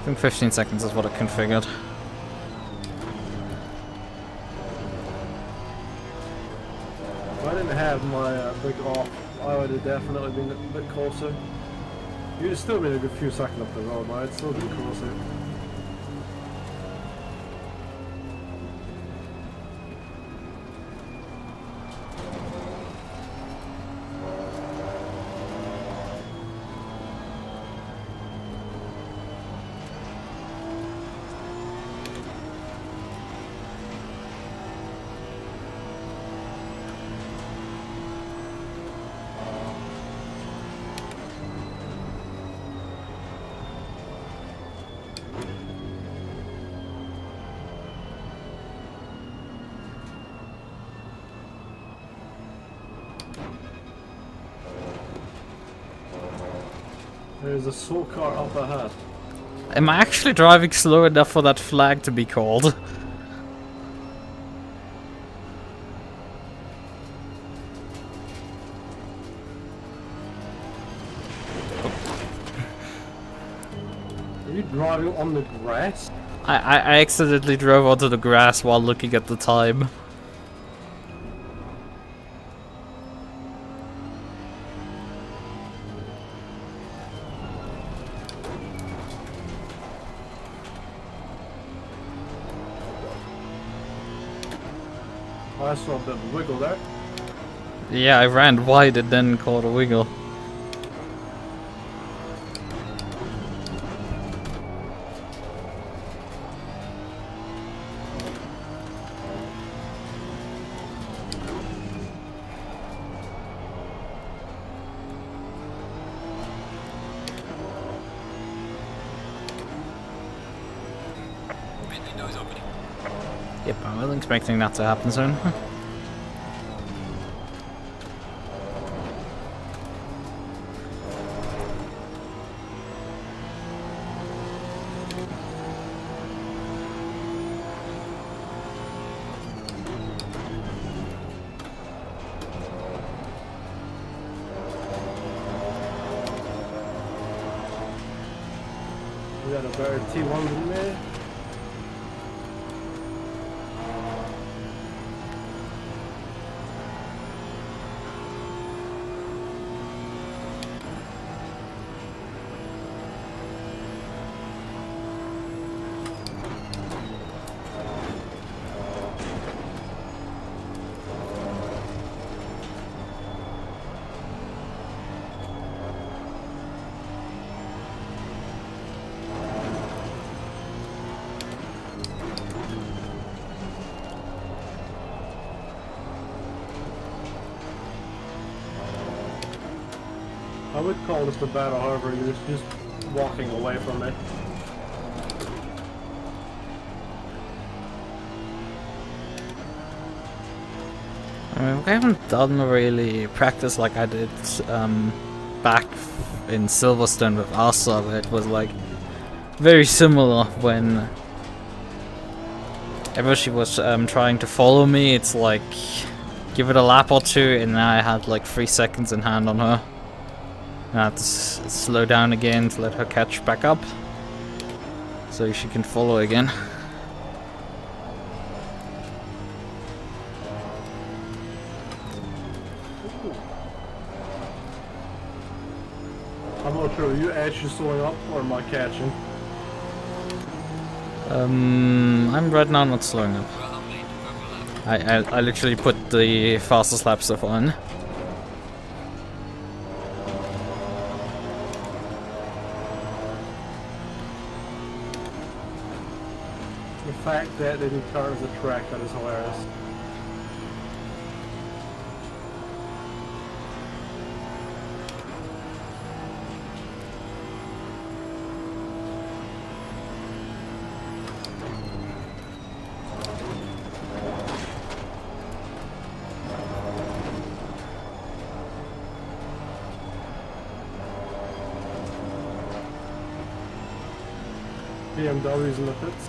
think 15 seconds is what I configured. If I didn't have my big off, I would have definitely been a bit closer. You'd have still been a good few seconds up the road, but I'd still been closer. There's a soul car up ahead. Am I actually driving slow enough for that flag to be called? Are you driving on the grass? I accidentally drove onto the grass while looking at the time. I saw a bit of a wiggle there. Yeah, I ran wide and then caught a wiggle. Bentley nose opening. Yep, I wasn't expecting that to happen soon. We got a better T1 than me. I would call this a battle, however, you're just walking away from me. I mean, we haven't done really practice like I did back in Silverstone with Asa, but it was like very similar when ever she was trying to follow me. It's like give it a lap or two, and I had like 3 seconds in hand on her. And I had to slow down again to let her catch back up, so she can follow again. I'm not sure, are you actually slowing up or am I catching? I'm right now not slowing up. Well, I'm late. Go for left. I literally put the fastest lap stuff on. The fact that they didn't car as a track, that is hilarious. BMW's in the pits.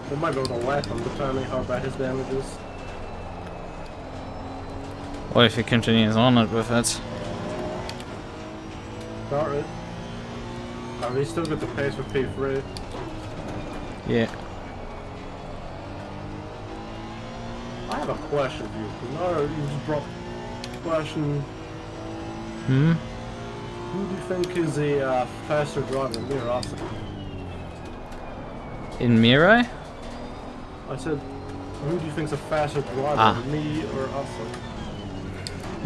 They might be able to lap him depending how bad his damage is. Or if he continues on it with it. Start it. Oh, he's still got the pace for P3. Yeah. I have a question for you. No, you just dropped a question. Hmm? Who do you think is a faster driver, me or us? In Mirai? I said, who do you think's a faster driver, Ah. me or us?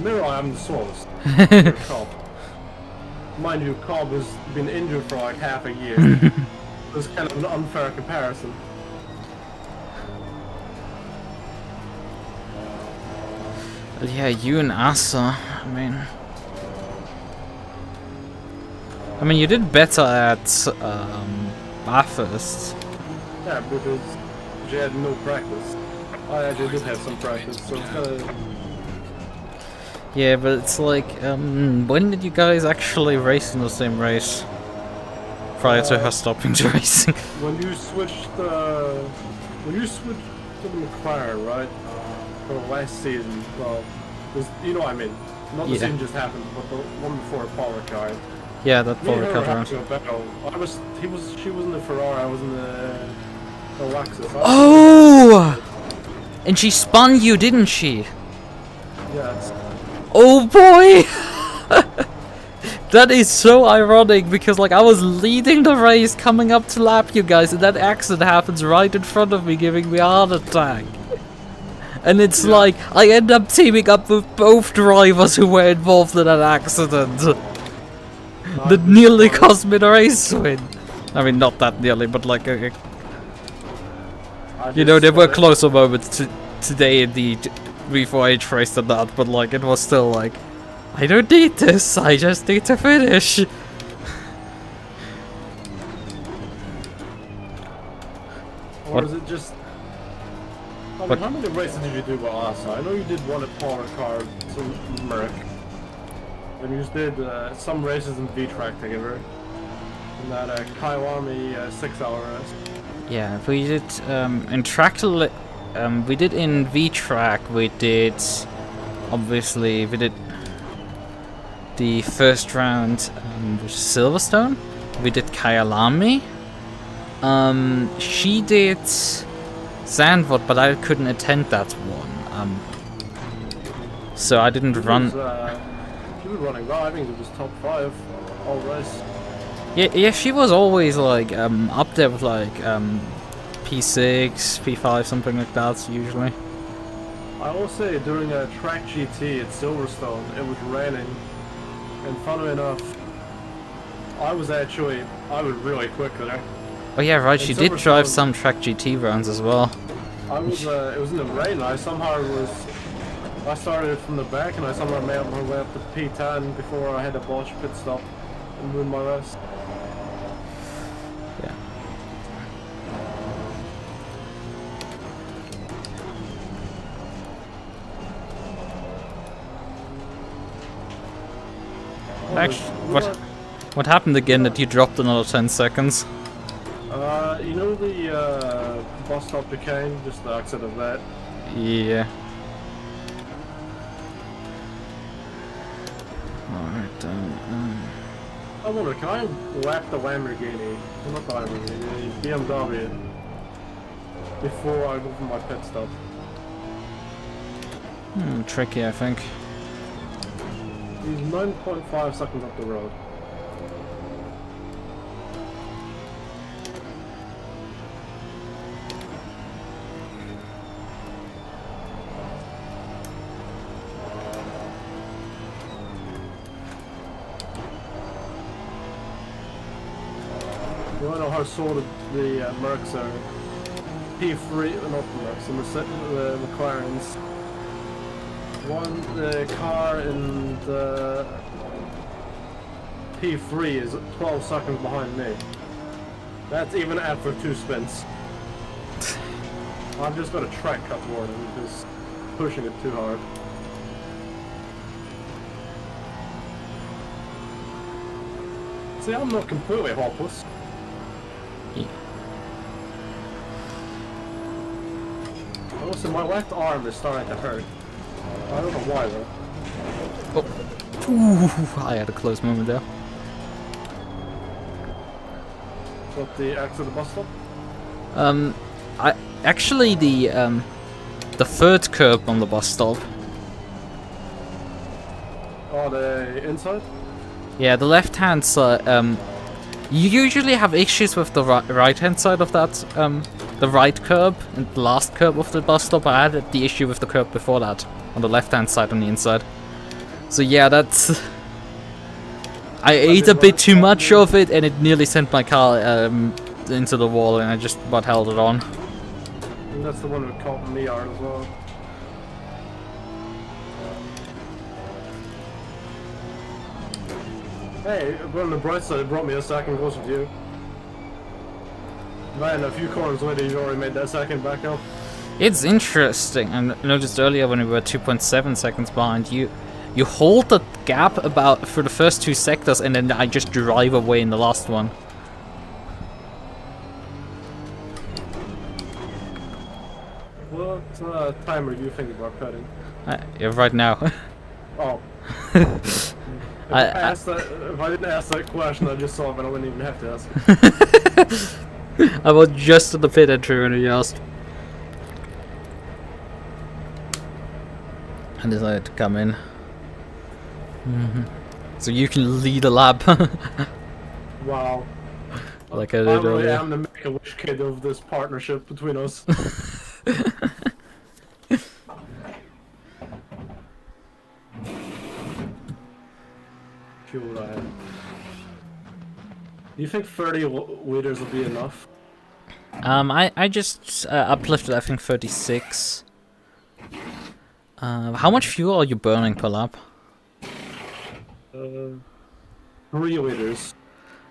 Mirai, I'm the slowest. Cobb. Mind you, Cobb has been injured for like half a year. It's kind of an unfair comparison. But yeah, you and Asa, I mean, you did better at Bathurst. Yeah, because she had no practice. I actually did have some practice, so it's kinda... Yeah, but it's like, when did you guys actually race in the same race? Prior to her stopping to racing. When you switched to the McLaren, right? For last season, well, you know what I mean. Not the Yeah. season just happened, but the one before Power car. Yeah, that Me and probably her cut were around. having a battle. She was in the Ferrari, I was in the Lexus. Oh! And she spun you, didn't she? Yes. Oh boy! That is so ironic because like I was leading the race coming up to lap you guys and that accident happens right in front of me giving me a heart attack. And it's like I end up teaming up with both drivers who were involved in that accident. That nearly cost me the race win. I mean not that nearly, but like you know, there were closer moments today in the V4H race than that, but like it was still like I don't need this, I just need to finish. Or What? is it just... I mean, What? how many races did you do with Asa? I know you did one at Power Car to Merc. And you did some races in V-Track together. In that Kyawami 6-hour race. Yeah, we did in track we did in V-Track, we did obviously we did the first round which is Silverstone. We did Kyalami. She did Zandvoort, but I couldn't attend that one. So I didn't run. She was running well. I think it was top 5 all race. Yeah, she was always like up there with like P6, P5, something like that usually. I will say during a track GT at Silverstone, it was raining, and funnily enough, I was really quick there. Oh yeah, right. In She did drive Silverstone- some track GT rounds as well. I was, it was in the rain. I started from the back and I somehow made my way up to P10 before I had a botch pit stop and ruined my race. Yeah. Actually, what happened again that you dropped another 10 seconds? You know the bus stop became just the exit of that. Yeah. Alright, I wonder, can I lap the Lamborghini, well, not the Lamborghini, the BMW, before I go for my pit stop? tricky, I think. He's 9.5 seconds up the road. You wanna know how sorted the Mercs are? P3, not the Mercs, the McLarens. The car in the P3 is 12 seconds behind me. That's even after 2 spins. I've just got a track cut warning because pushing it too hard. See, I'm not completely hopeless. Yeah. Also, my left arm is starting to hurt. I don't know why though. Oh. Ooh, I had a close moment there. What, the exit of the bus stop? I actually the third curb on the bus stop. Oh, the inside? Yeah, the left hand side. You usually have issues with the right hand side of that. The right curb and the last curb of the bus stop. I had the issue with the curb before that on the left hand side on the inside. So yeah, that's. I ate a bit too much of it, and it nearly sent my car into the wall, and I just about held it on. And that's the one who caught me out as well. Hey, but on the bright side, it brought me a second closer to you. Man, a few corners later, you already made that second back up. It's interesting. I noticed earlier when we were 2.7 seconds behind you. You hold the gap about for the first 2 sectors, and then I just drive away in the last one. What timer do you think about cutting? Yeah, right now. Oh. If I didn't ask that question, I just saw it, but I wouldn't even have to ask it. I was just at the pit entry when you asked. I decided to come in. So you can lead a lab. Wow. Like I I did really earlier. am the Make-A-Wish kid of this partnership between us. Fuel ahead. Do you think 30 liters will be enough? I just uplifted, I think 36. How much fuel are you burning per lap? 3 liters.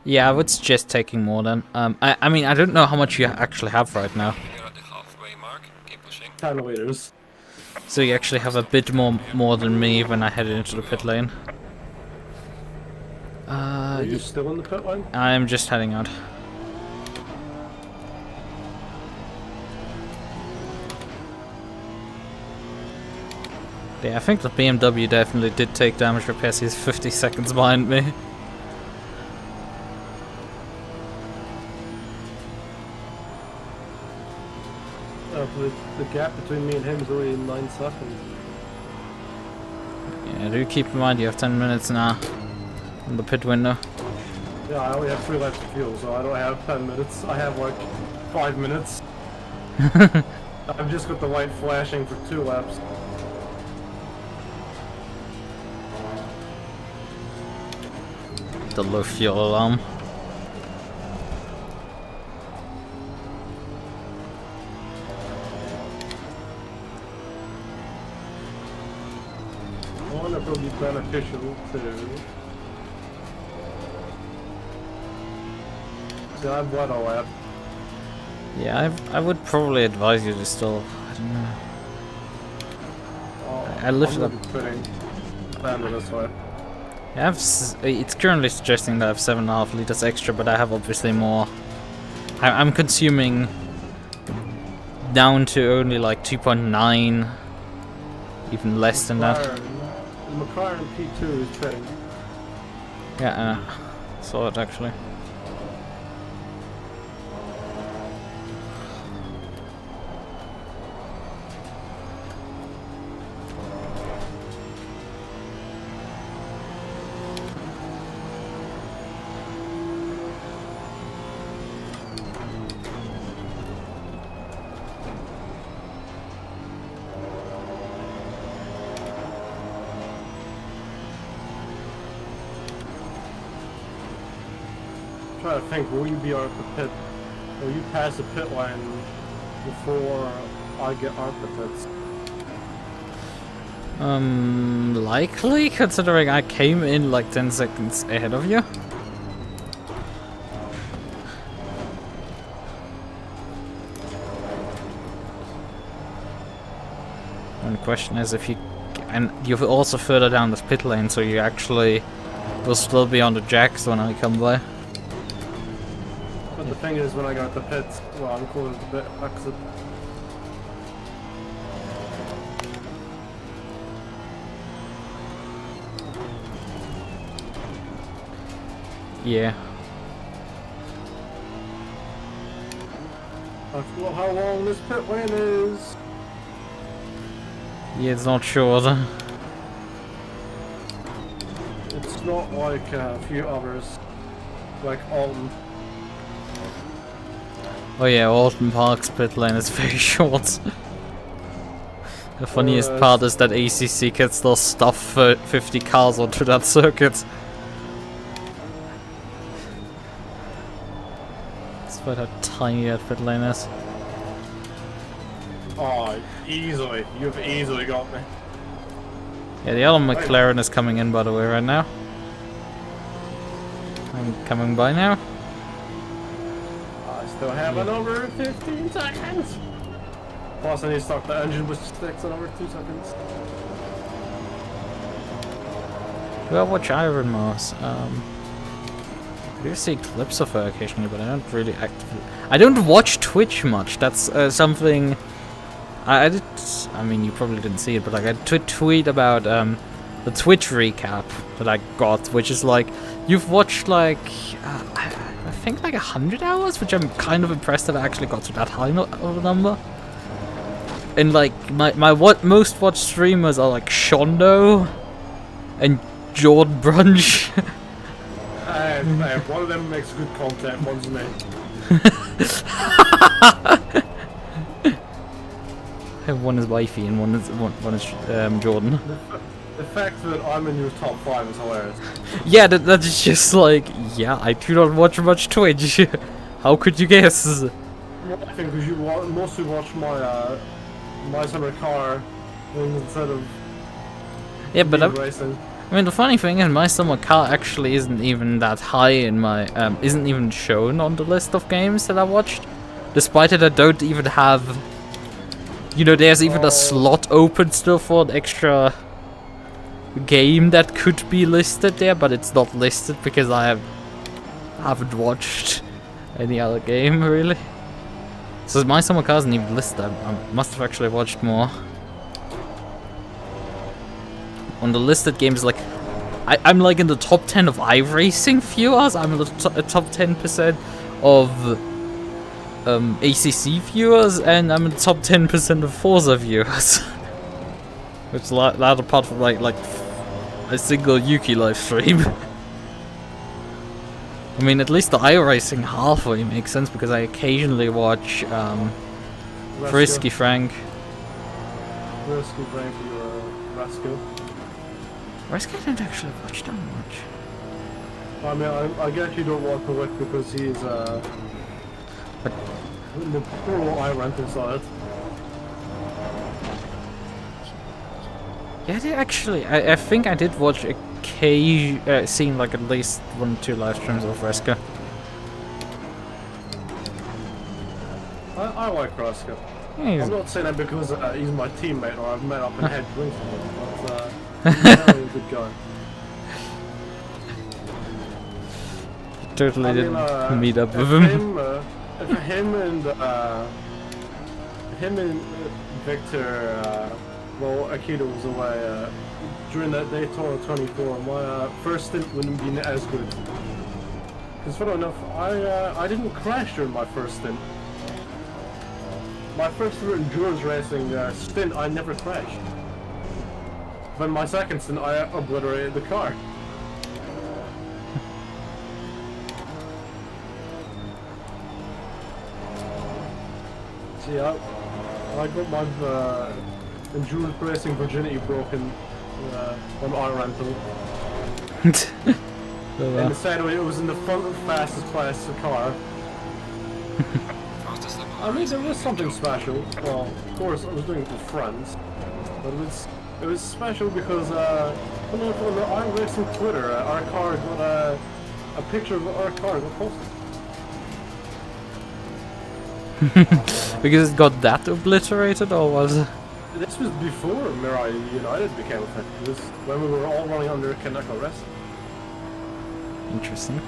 Yeah, I would suggest taking more then. I mean, I don't know how much you actually have right now. You're at the halfway mark. Keep pushing. 10 liters. So you actually have a bit more than me when I headed into the pit lane. Are you still in the pit lane? I'm just heading out. Yeah, I think the BMW definitely did take damage repairs. He's 50 seconds behind me. The gap between me and him is only 9 seconds. Yeah, do keep in mind you have 10 minutes now on the pit window. Yeah, I only have 3 laps of fuel, so I don't have 10 minutes. I have like 5 minutes. I've just got the light flashing for 2 laps. The low fuel alarm. I wonder if it'll be beneficial to... See, I've wet a lap. Yeah, I would probably advise you to still. I don't know. I lifted up. Putting this way. I have. It's currently suggesting that I have 7.5 liters extra, but I have obviously more. I'm consuming down to only like 2.9, even less than that. The McLaren P2 is fitting. Yeah, saw it actually. Trying to think, will you be out the pit? Will you pass the pit line before I get out the pits? Likely, considering I came in like 10 seconds ahead of you. And the question is if you... And you're also further down this pit lane, so you actually will still be on the jacks when I come by. But the thing is, when I got the pits, well, I'm close to the exit. Yeah. I forgot how long this pit lane is. Yeah, it's not short. It's not like a few others, like Alton. Oh yeah, Alton Park's pit lane is very short. The funniest part is that ACC can still stuff 50 cars onto that circuit. Despite how tiny that pit lane is. Oh, easily. You've easily got me. Yeah, the other McLaren is coming in, by the way, right now. I'm coming by now. I still have another 15 seconds. Plus, I need to start the engine, which takes another 2 seconds. Do I watch Iron Mars? I do see clips of her occasionally, but I don't really actively... I don't watch Twitch much. That's something... I did... I mean, you probably didn't see it, but like I did tweet about the Twitch recap that I got, which is like... You've watched like... I think like 100 hours, which I'm kind of impressed that I actually got to that high of a number. And like, my most watched streamers are like Shondo and Jordan Brunch. One of them makes good content, one's me. One is wifey and one is Jordan. The fact that I'm in your top 5 is hilarious. Yeah, that's just like, yeah, I do not watch much Twitch. How could you guess? Well, I think because you mostly watch my summer car instead of Yeah, but racing. I mean, the funny thing is, my summer car actually isn't even that high in my, isn't even shown on the list of games that I watched. Despite it, I don't even have, you know, there's even a slot open still for an extra game that could be listed there, but it's not listed because I haven't watched any other game, really. So my summer car isn't even listed. I must have actually watched more. On the listed games, like, I'm like in the top 10 of iRacing viewers, I'm in the top 10% of ACC viewers, and I'm in the top 10% of Forza viewers. Which that apart from like a single Yuki live stream. I mean, at least the iRacing halfway makes sense because I occasionally watch Frisky Frank. Frisky Frank or Rascal. Frisky I don't actually watch that much. I mean, I guess you don't want to watch because he's the poor I rent inside. Yeah, I did actually. I think I did watch seen like at least 1 or 2 live streams of Fresca. I like Rascal. Yeah, I'm not saying that because he's my teammate or I've met up and had drinks with him, but he's a good guy. Totally didn't meet up with him. Him and Victor Well, Akita was away during that Daytona 24. My first stint wouldn't be as good. Because funny enough, I didn't crash during my first stint. My first ever endurance racing stint, I never crashed. Then my second stint, I obliterated the car. See, I got my endurance racing virginity broken on iRental. And instead it was in the front of the fastest class car. Fastest ever. I mean, there was something special. Well, of course, I was doing it with friends, but it was special because on the iRacing Twitter, our car got a picture of our car got posted. Because it got that obliterated, or was it? This was before Mirai United became a thing. It was when we were all running under Kaneko Racing. Interesting.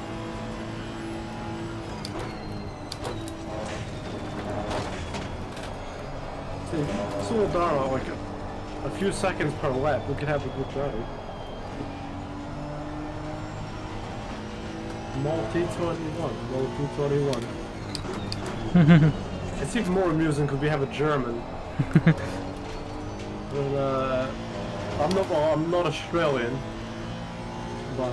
See, slow down like a few seconds per lap, we could have a good driving. Multi-21. It's even more amusing because we have a German. But, I'm not Australian, but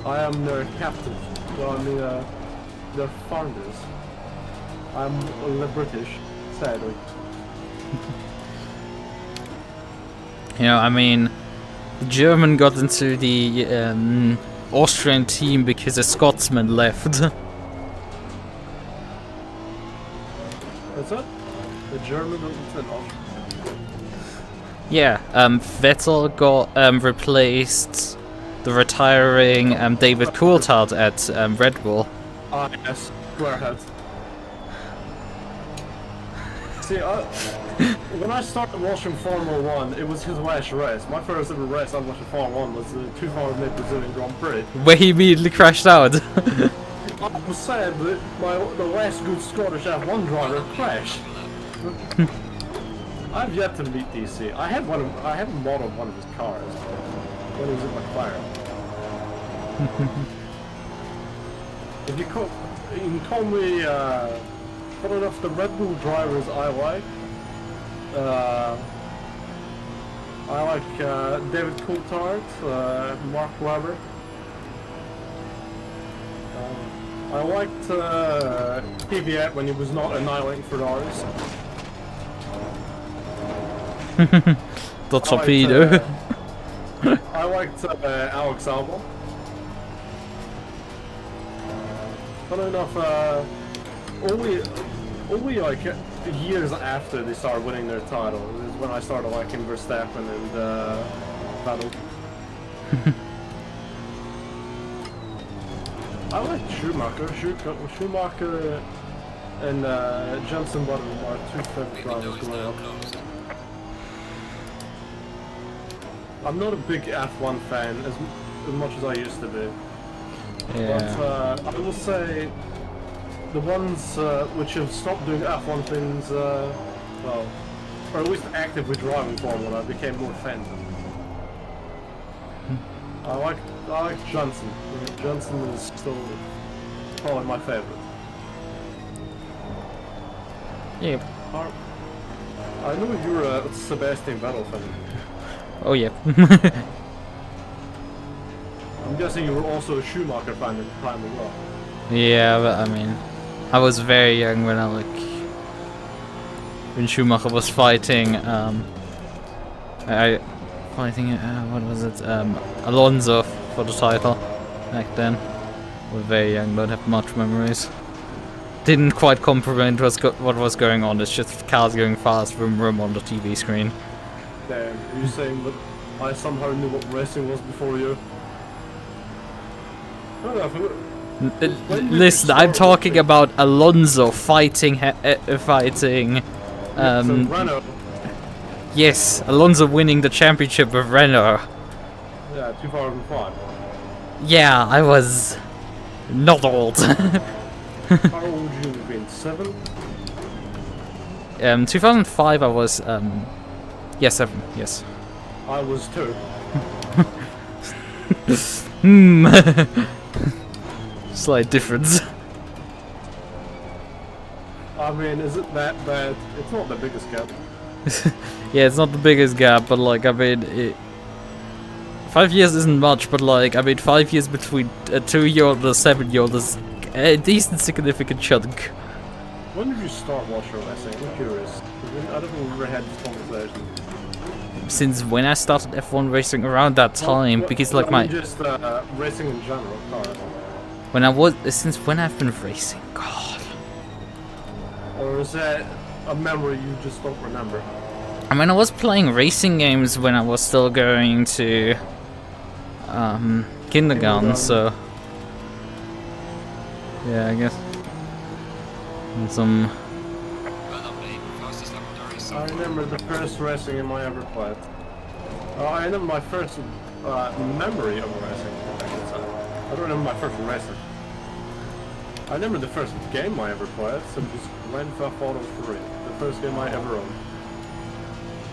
I am their captain. Well, I mean, their founders. I'm British, sadly. You know, I mean, the German got into the Austrian team because a Scotsman left. What's that? The German is an Austrian. Yeah, Vettel got replaced the retiring David Coulthard at Red Bull. Ah, yes, squarehead. See, when I started watching Formula 1, it was his last race. My first ever race I watched in Formula 1 was the 2008 Brazilian Grand Prix. Where he immediately crashed out. I was sad that the last good Scottish F1 driver crashed. I've yet to meet DC. I have modeled one of his cars when he was in McLaren. If you can call me funny enough, the Red Bull drivers I like David Coulthard, Mark Webber. I liked Kvyat when he was not annihilating Ferraris. The torpedo. I liked Alex Albon. Funny enough, only like years after they started winning their title is when I started liking Verstappen and Vettel. I like Schumacher. Schumacher and Jensen Button are two favorite drivers growing up. I'm not a big F1 fan as much as I used to be. Yeah. But I will say the ones which have stopped doing F1 things, well, or at least actively driving Formula, became more fans of them. I like Jensen. Jensen is still probably my favorite. Yep. I know you're a Sebastian Vettel fan. Oh yeah. I'm guessing you were also a Schumacher fan at the time as well. Yeah, but I mean, I was very young when when Schumacher was fighting what was it, Alonso for the title back then. We were very young, don't have much memories. Didn't quite comprehend what was going on. It's just cars going fast, vroom vroom on the TV screen. Damn, are you saying that I somehow knew what racing was before you? I don't know. Listen, I'm talking about Alonso fighting. Renault. Yes, Alonso winning the championship with Renault. Yeah, 2005. Yeah, I was not old. How old would you have been? 7? 2005, I was Yes, 7. Yes. I was 2. Hmm. Slight difference. I mean, is it that bad? It's not the biggest gap. Yeah, it's not the biggest gap, but like, I mean, 5 years isn't much, but like, I mean, 5 years between a 2-year-old and a 7-year-old is a decent, significant chunk. When did you start watching racing? I'm curious. I don't think we've ever had this conversation. Since when I started F1 racing, around that time, because like my just racing in general, cars. since when I've been racing, God. Or is that a memory you just don't remember? I mean, I was playing racing games when I was still going to kindergarten, so yeah, I guess. And some. Well done, babe. Fastest lap of the race. I remember the first racing game I ever played. I remember my first memory of racing. I don't remember my first racing. I remember the first game I ever played, so it was Grand Theft Auto 3, the first game I ever owned.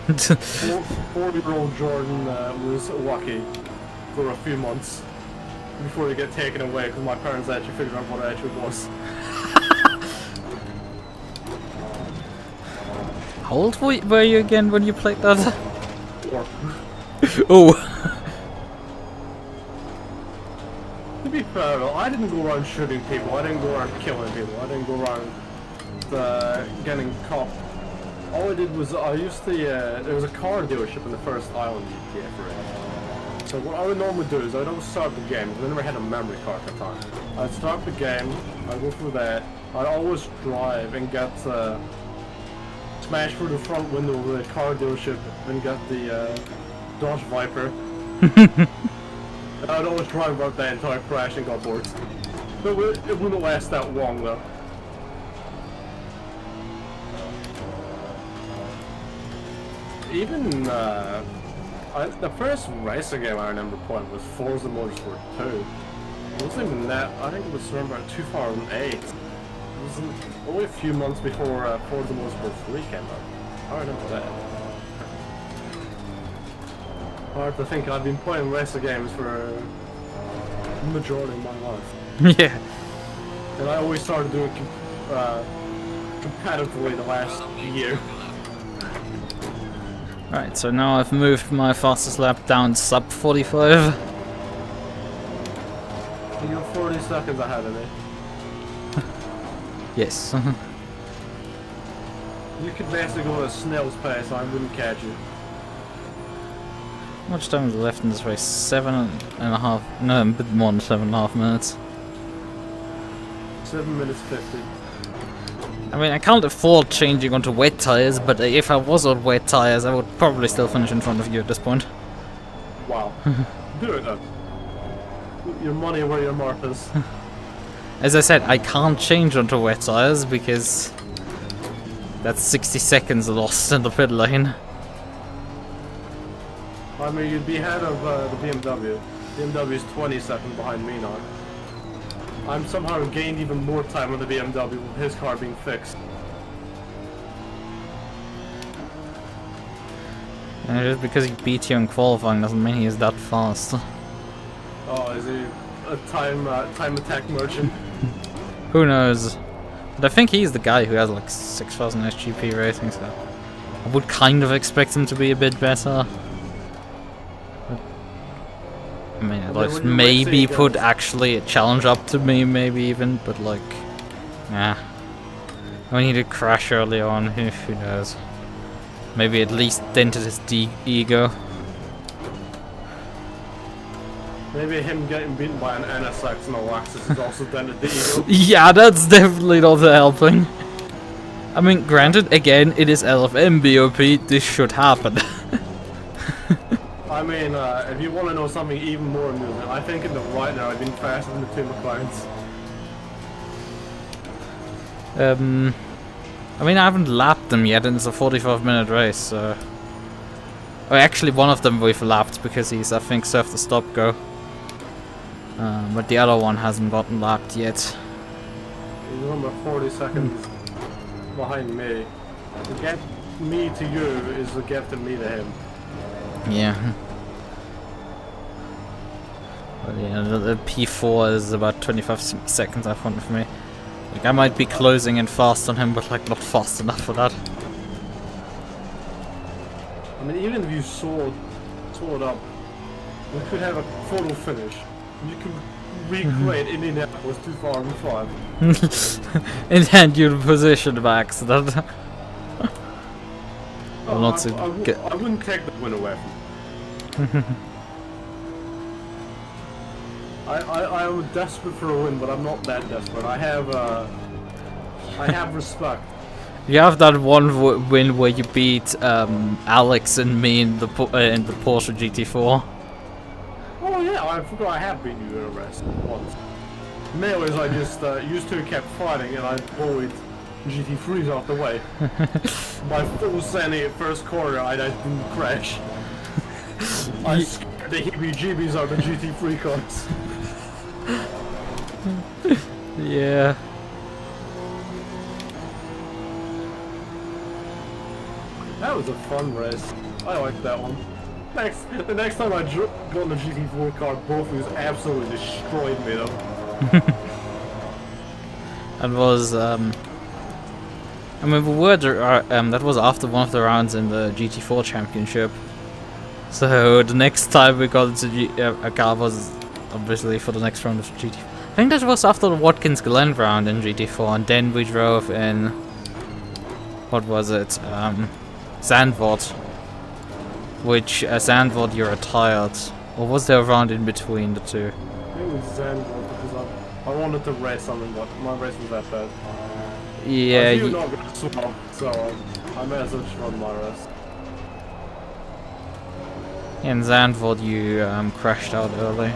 40-year-old Jordan was lucky for a few months before he get taken away because my parents actually figured out what it actually was. How old were you again when you played that? 4. Oh. To be fair though, I didn't go around shooting people, I didn't go around killing people, I didn't go around getting caught. All I did was I used to, there was a car dealership in the first island GTA for it. So what I would normally do is I'd always start the game, because I never had a memory card at the time. I'd start the game, I'd go through that, I'd always drive and get smash through the front window of the car dealership and get the Dodge Viper. I'd always drive about that until I crashed and got bored. But it wouldn't last that long though. Even the first racing game I remember playing was Forza Motorsport 2. It wasn't even that. I think it was around 2008. It was only a few months before Forza Motorsport 3 came out. I remember that. Hard to think I've been playing racing games for the majority of my life. Yeah. And I always started doing competitively the last year. Right, so now I've moved my fastest lap down sub 45. You're 40 seconds ahead of me. Yes. You could basically go at a snail's pace, I wouldn't catch you. How much time is left in this race? 7.5. No, a bit more than 7.5 minutes. 7 minutes 50. I mean, I can't afford changing onto wet tires, but if I was on wet tires, I would probably still finish in front of you at this point. Wow. Do it then. Put your money where your mouth is. As I said, I can't change onto wet tires because that's 60 seconds lost in the pit lane. I mean, you'd be ahead of the BMW. BMW is 20 seconds behind me now. I'm somehow gained even more time on the BMW with his car being fixed. And just because he beat you in qualifying doesn't mean he is that fast. Oh, is he a time attack merchant? Who knows? But I think he's the guy who has like 6,000 SGP rating, so I would kind of expect him to be a bit better. I mean, at least maybe put actually a challenge up to me, maybe even, but like, nah. When he did crash early on, who knows? Maybe at least dented his ego. Maybe him getting beaten by an NSX and a Lexus is also dented the ego. Yeah, that's definitely not helping. I mean, granted, again, it is LFM BOP, this should happen. I mean, if you want to know something even more amusing, I think in the right now I've been faster than the two McLarens. I mean, I haven't lapped them yet, and it's a 45-minute race, so... Oh, actually, one of them we've lapped, because he's, I think, served the stop-go. But the other one hasn't gotten lapped yet. He's only 40 seconds behind me. me to you is a gift of me to him. Yeah. But yeah, the P4 is about 25 seconds up front of me. Like, I might be closing in fast on him, but like not fast enough for that. I mean, even if you saw it up, we could have a photo finish. You could recreate Indianapolis 2005. And hand you the position by accident. Oh, Not to get. I wouldn't take the win away from him. I'm desperate for a win, but I'm not that desperate. I have respect. You have that one win where you beat Alex and me in the Porsche GT4. Oh yeah, I forgot I have beaten you in a race once. Mainly I just used to kept fighting and I bullied GT3s off the way. My full sanity at first corner, I didn't crash. I scared the heebie-jeebies out of the GT3 cars. Yeah. That was a fun race. I liked that one. The next time I got in the GT4 car, both of us absolutely destroyed me though. That was I mean, we were that was after one of the rounds in the GT4 championship. So the next time we got into a car was obviously for the next round of GT4. I think that was after the Watkins Glen round in GT4, and then we drove in, what was it, Zandvoort, which Zandvoort you retired, or was there a round in between the two? I think it was Zandvoort because I wanted to race something, but my race was that bad. Yeah, you not going to swap, so I may as well just run my race. in Zandvoort you crashed out early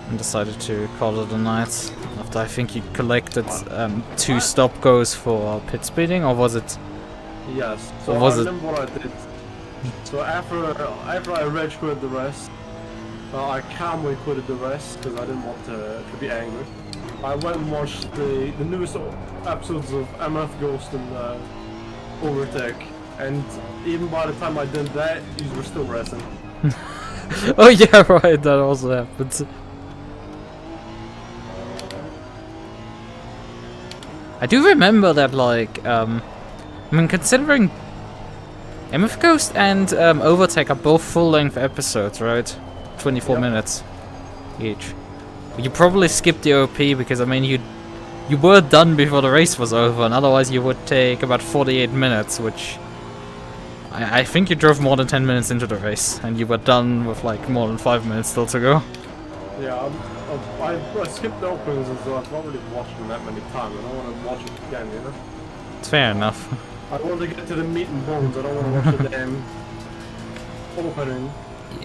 and decided to call it a night after I think you collected 2 stop goes for pit speeding, or was it? Yes, so or was I remember what I did. So after I rage quit the race, I calmly quitted the race because I didn't want to be angry. I went and watched the newest episodes of MF Ghost and Overtake, and even by the time I did that, you were still racing. Oh yeah, right, that also happened. I do remember that, like, I mean, considering MF Ghost and Overtake are both full-length episodes, right? 24 minutes each. You probably skipped the OP because, I mean, you were done before the race was over, and otherwise you would take about 48 minutes, which I think you drove more than 10 minutes into the race, and you were done with like more than 5 minutes still to go. Yeah, I skipped the openings as well. I've already watched them that many times. I don't want to watch it again, you know? It's fair enough. I want to get to the meat and bones. I don't want to watch the damn opening.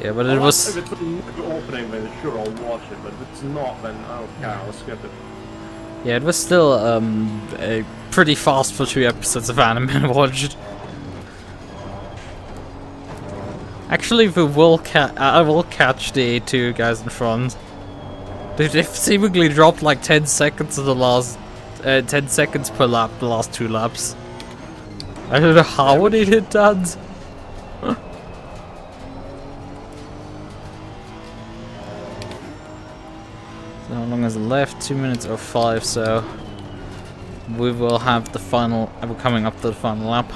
Yeah, but it was... If it's a new opening, then sure, I'll watch it. But if it's not, then I don't care. I'll skip it. Yeah, it was still a pretty fast for 2 episodes of anime I watched. Actually, I will catch the 2 guys in front. They've seemingly dropped like 10 seconds in the last 10 seconds per lap the last 2 laps. I don't know how they did that. So how long is left? 2 minutes or 5, so we will have the final. We're coming up to the final lap.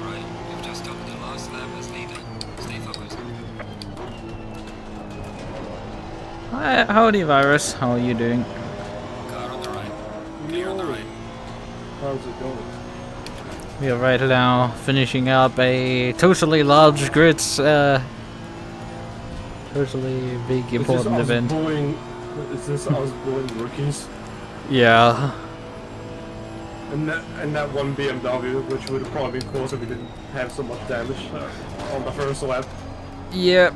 Right, you've just done the last lap as leader. Stay focused. Hi, howdy Virus, how are you doing? Car on the right. Clear on the right. How's it going? We are right now finishing up a totally large grid, totally big important event. Is this us bullying rookies? Yeah. And that one BMW, which would have probably been close if we didn't have so much damage on the first lap. Yeah.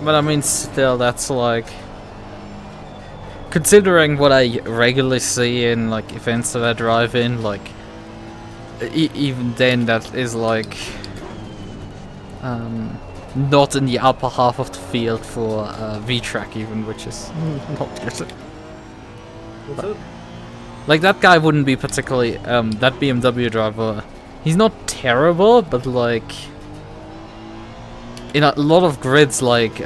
But I mean, still, that's like... Considering what I regularly see in like events that I drive in, like... even then, that is like... not in the upper half of the field for V-Track even, which is not good. What's it? Like, that guy wouldn't be particularly, that BMW driver, he's not terrible, but like, in a lot of grids, like,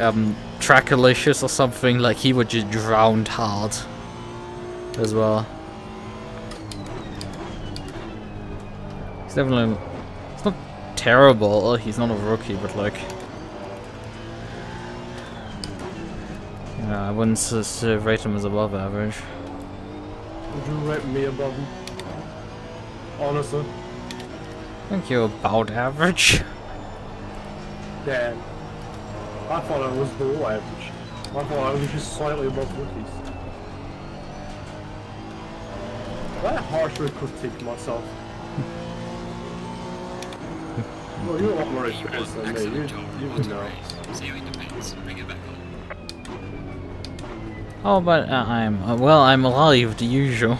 Trackalicious or something, like, he would just drown hard, as well. He's definitely, he's not terrible, he's not a rookie, but like, yeah, I wouldn't rate him as above average. Would you rate me above him? Honestly. I think you're about average. Damn. I thought I was below average. I thought I was just slightly above rookies. That harshly critique myself. Well, you're a lot more experienced than me. Excellent job You on would the know. race. See you in the pits. Bring it back on. Oh, but well, I'm alive, the usual.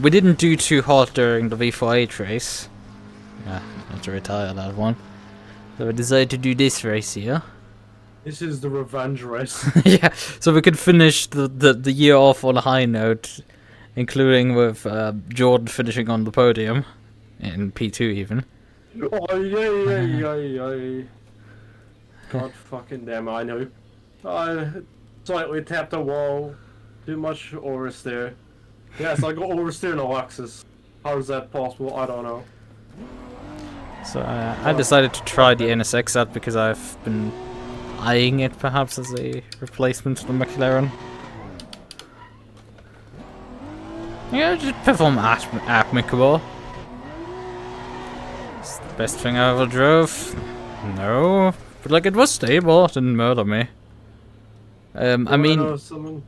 We didn't do too hot during the V48 race. Yeah, I had to retire that one. So I decided to do this race here. This is the revenge race. Yeah, so we could finish the year off on a high note, including with Jordan finishing on the podium, in P2 even. Oh, yeah. God fucking damn, I know. I slightly tapped a wall. Too much oversteer. Yes, I got oversteer in Alexis. How is that possible? I don't know. So I decided to try the NSX out because I've been eyeing it perhaps as a replacement to the McLaren. Yeah, it just perform amicable. It's the best thing I ever drove. No, but like it was stable. It didn't murder me. I mean, know someone?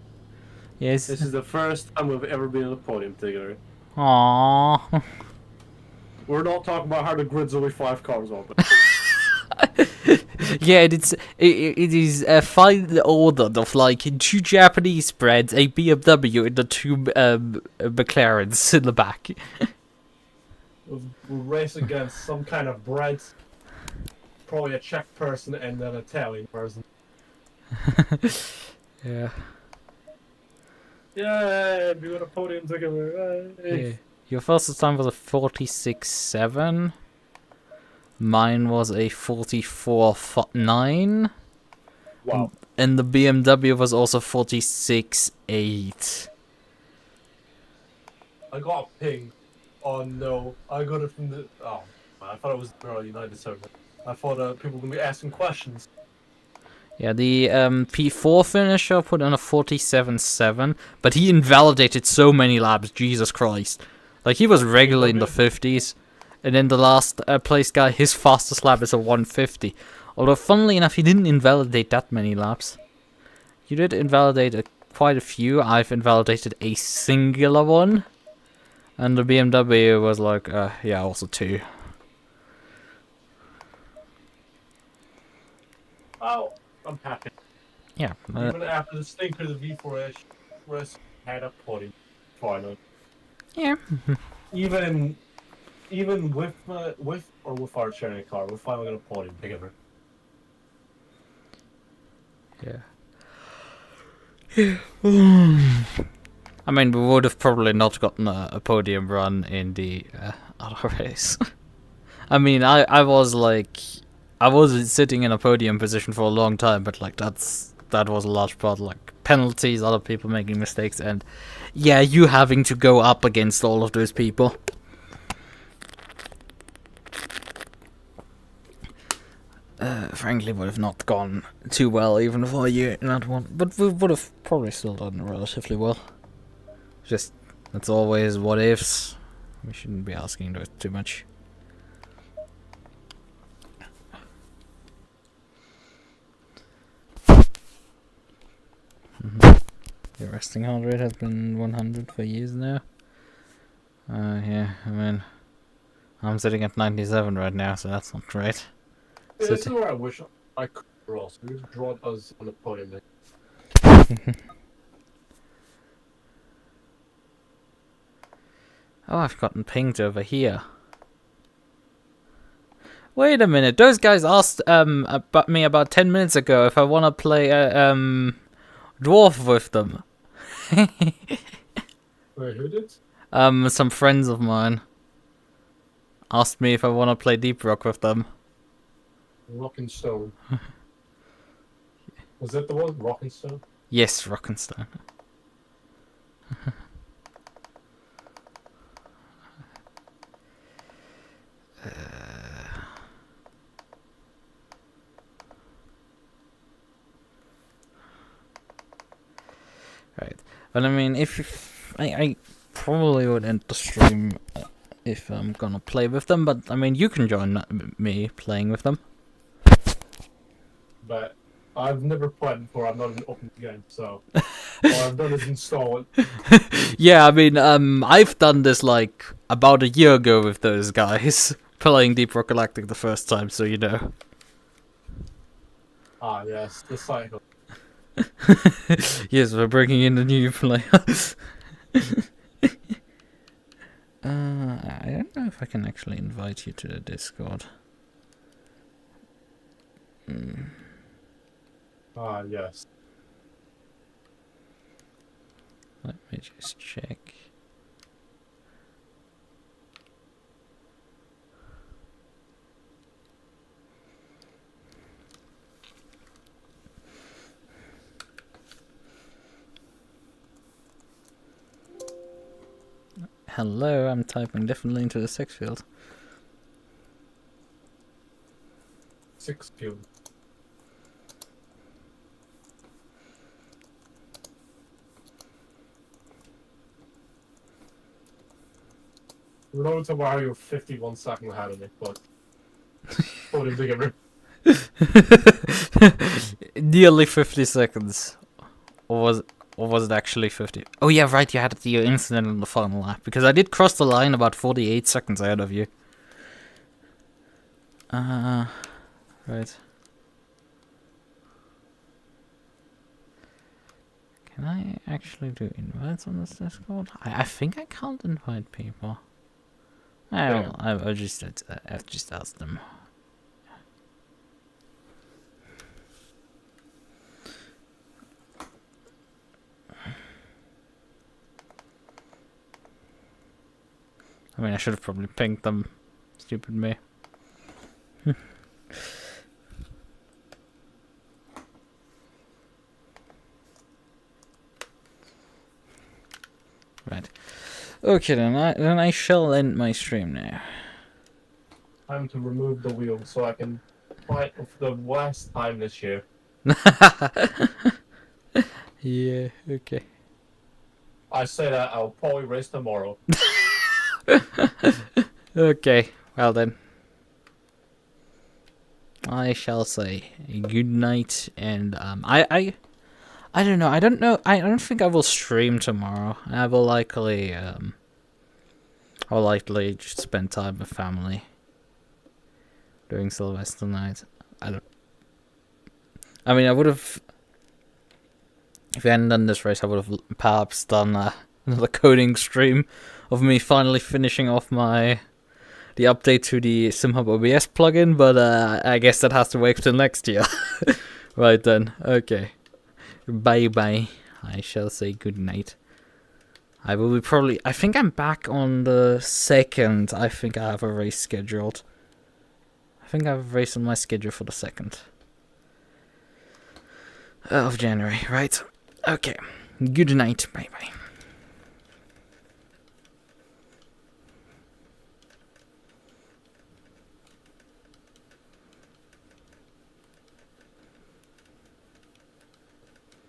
yes. This is the first time we've ever been on a podium together. Aww. We're not talking about how the grid's only 5 cars open. Yeah, it is a fine order of like 2 Japanese spreads, a BMW, and the 2 McLarens in the back. We'll race against some kind of bread. Probably a Czech person and an Italian person. Yeah. Yeah, we got a podium together. Yeah. Your fastest time was a 46.7. Mine was a 44.9. Wow. And the BMW was also 46.8. I got a ping. Oh no, I got it from the. Oh man, I thought it was the Ferrari United server. I thought people were gonna be asking questions. Yeah, the P4 finisher put on a 47.7, but he invalidated so many laps, Jesus Christ. Like, he was regularly in the 50s, and then the last place guy, his fastest lap is a 150. Although, funnily enough, he didn't invalidate that many laps. You did invalidate quite a few. I've invalidated a singular one. And the BMW was like, yeah, also 2. Oh, I'm happy. Yeah. Even after the stinker, the V4 race had a podium. Finally. Yeah. Even with or without sharing a car, we're finally gonna podium together. Yeah. I mean, we would have probably not gotten a podium run in the other race. I mean, I was sitting in a podium position for a long time, but like that was a large part like penalties, other people making mistakes, and yeah, you having to go up against all of those people. Frankly, would have not gone too well even for you in that one, but we would have probably still done relatively well. Just, that's always what ifs. We shouldn't be asking too much. The resting heart rate has been 100 for years now. Yeah, I mean, I'm sitting at 97 right now, so that's not great. Yeah, this is where I wish I could draw. So we draw us on the podium. Oh, I've gotten pinged over here. Wait a minute, those guys asked about me about 10 minutes ago if I want to play dwarf with them. Wait, who did? Some friends of mine asked me if I want to play Deep Rock with them. Rock and Stone. Was that the one? Rock and Stone? Yes, Rock and Stone. Right. But I mean, if I probably would end the stream if I'm gonna play with them, but I mean, you can join me playing with them. But I've never played before. I'm not an open game, so all I've done is install it. Yeah, I mean, I've done this like about a year ago with those guys playing Deep Rock Galactic the first time, so you know. Ah, yes, the cycle. Yes, we're bringing in a new player. I don't know if I can actually invite you to the Discord. Ah, yes. Let me just check. Hello, I'm typing definitely into the sex field. 6 field. Loads of why you're 51 seconds ahead of me, but holding together. Nearly 50 seconds. Or was it actually 50? Oh yeah, right, you had your incident on the final lap. Because I did cross the line about 48 seconds ahead of you. Right. Can I actually do invites on this Discord? I think I can't invite people. I'll just ask them. I mean, I should have probably pinged them. Stupid me. Right. Okay, then I shall end my stream now. Time to remove the wheel so I can fight for the last time this year. Yeah, okay. I say that I'll probably race tomorrow. Okay, well then. I shall say good night, and I don't know. I don't think I will stream tomorrow. I will likely just spend time with family during Sylvester night. I mean, I would have, if I hadn't done this race, I would have perhaps done another coding stream of me finally finishing off the update to the SimHub OBS plugin, but I guess that has to wait till next year. Right then, okay. Bye bye. I shall say good night. I will be I think I'm back on the 2nd. I think I have a race scheduled. I think I have a race on my schedule for the 2nd of January, right? Okay. Good night. Bye bye.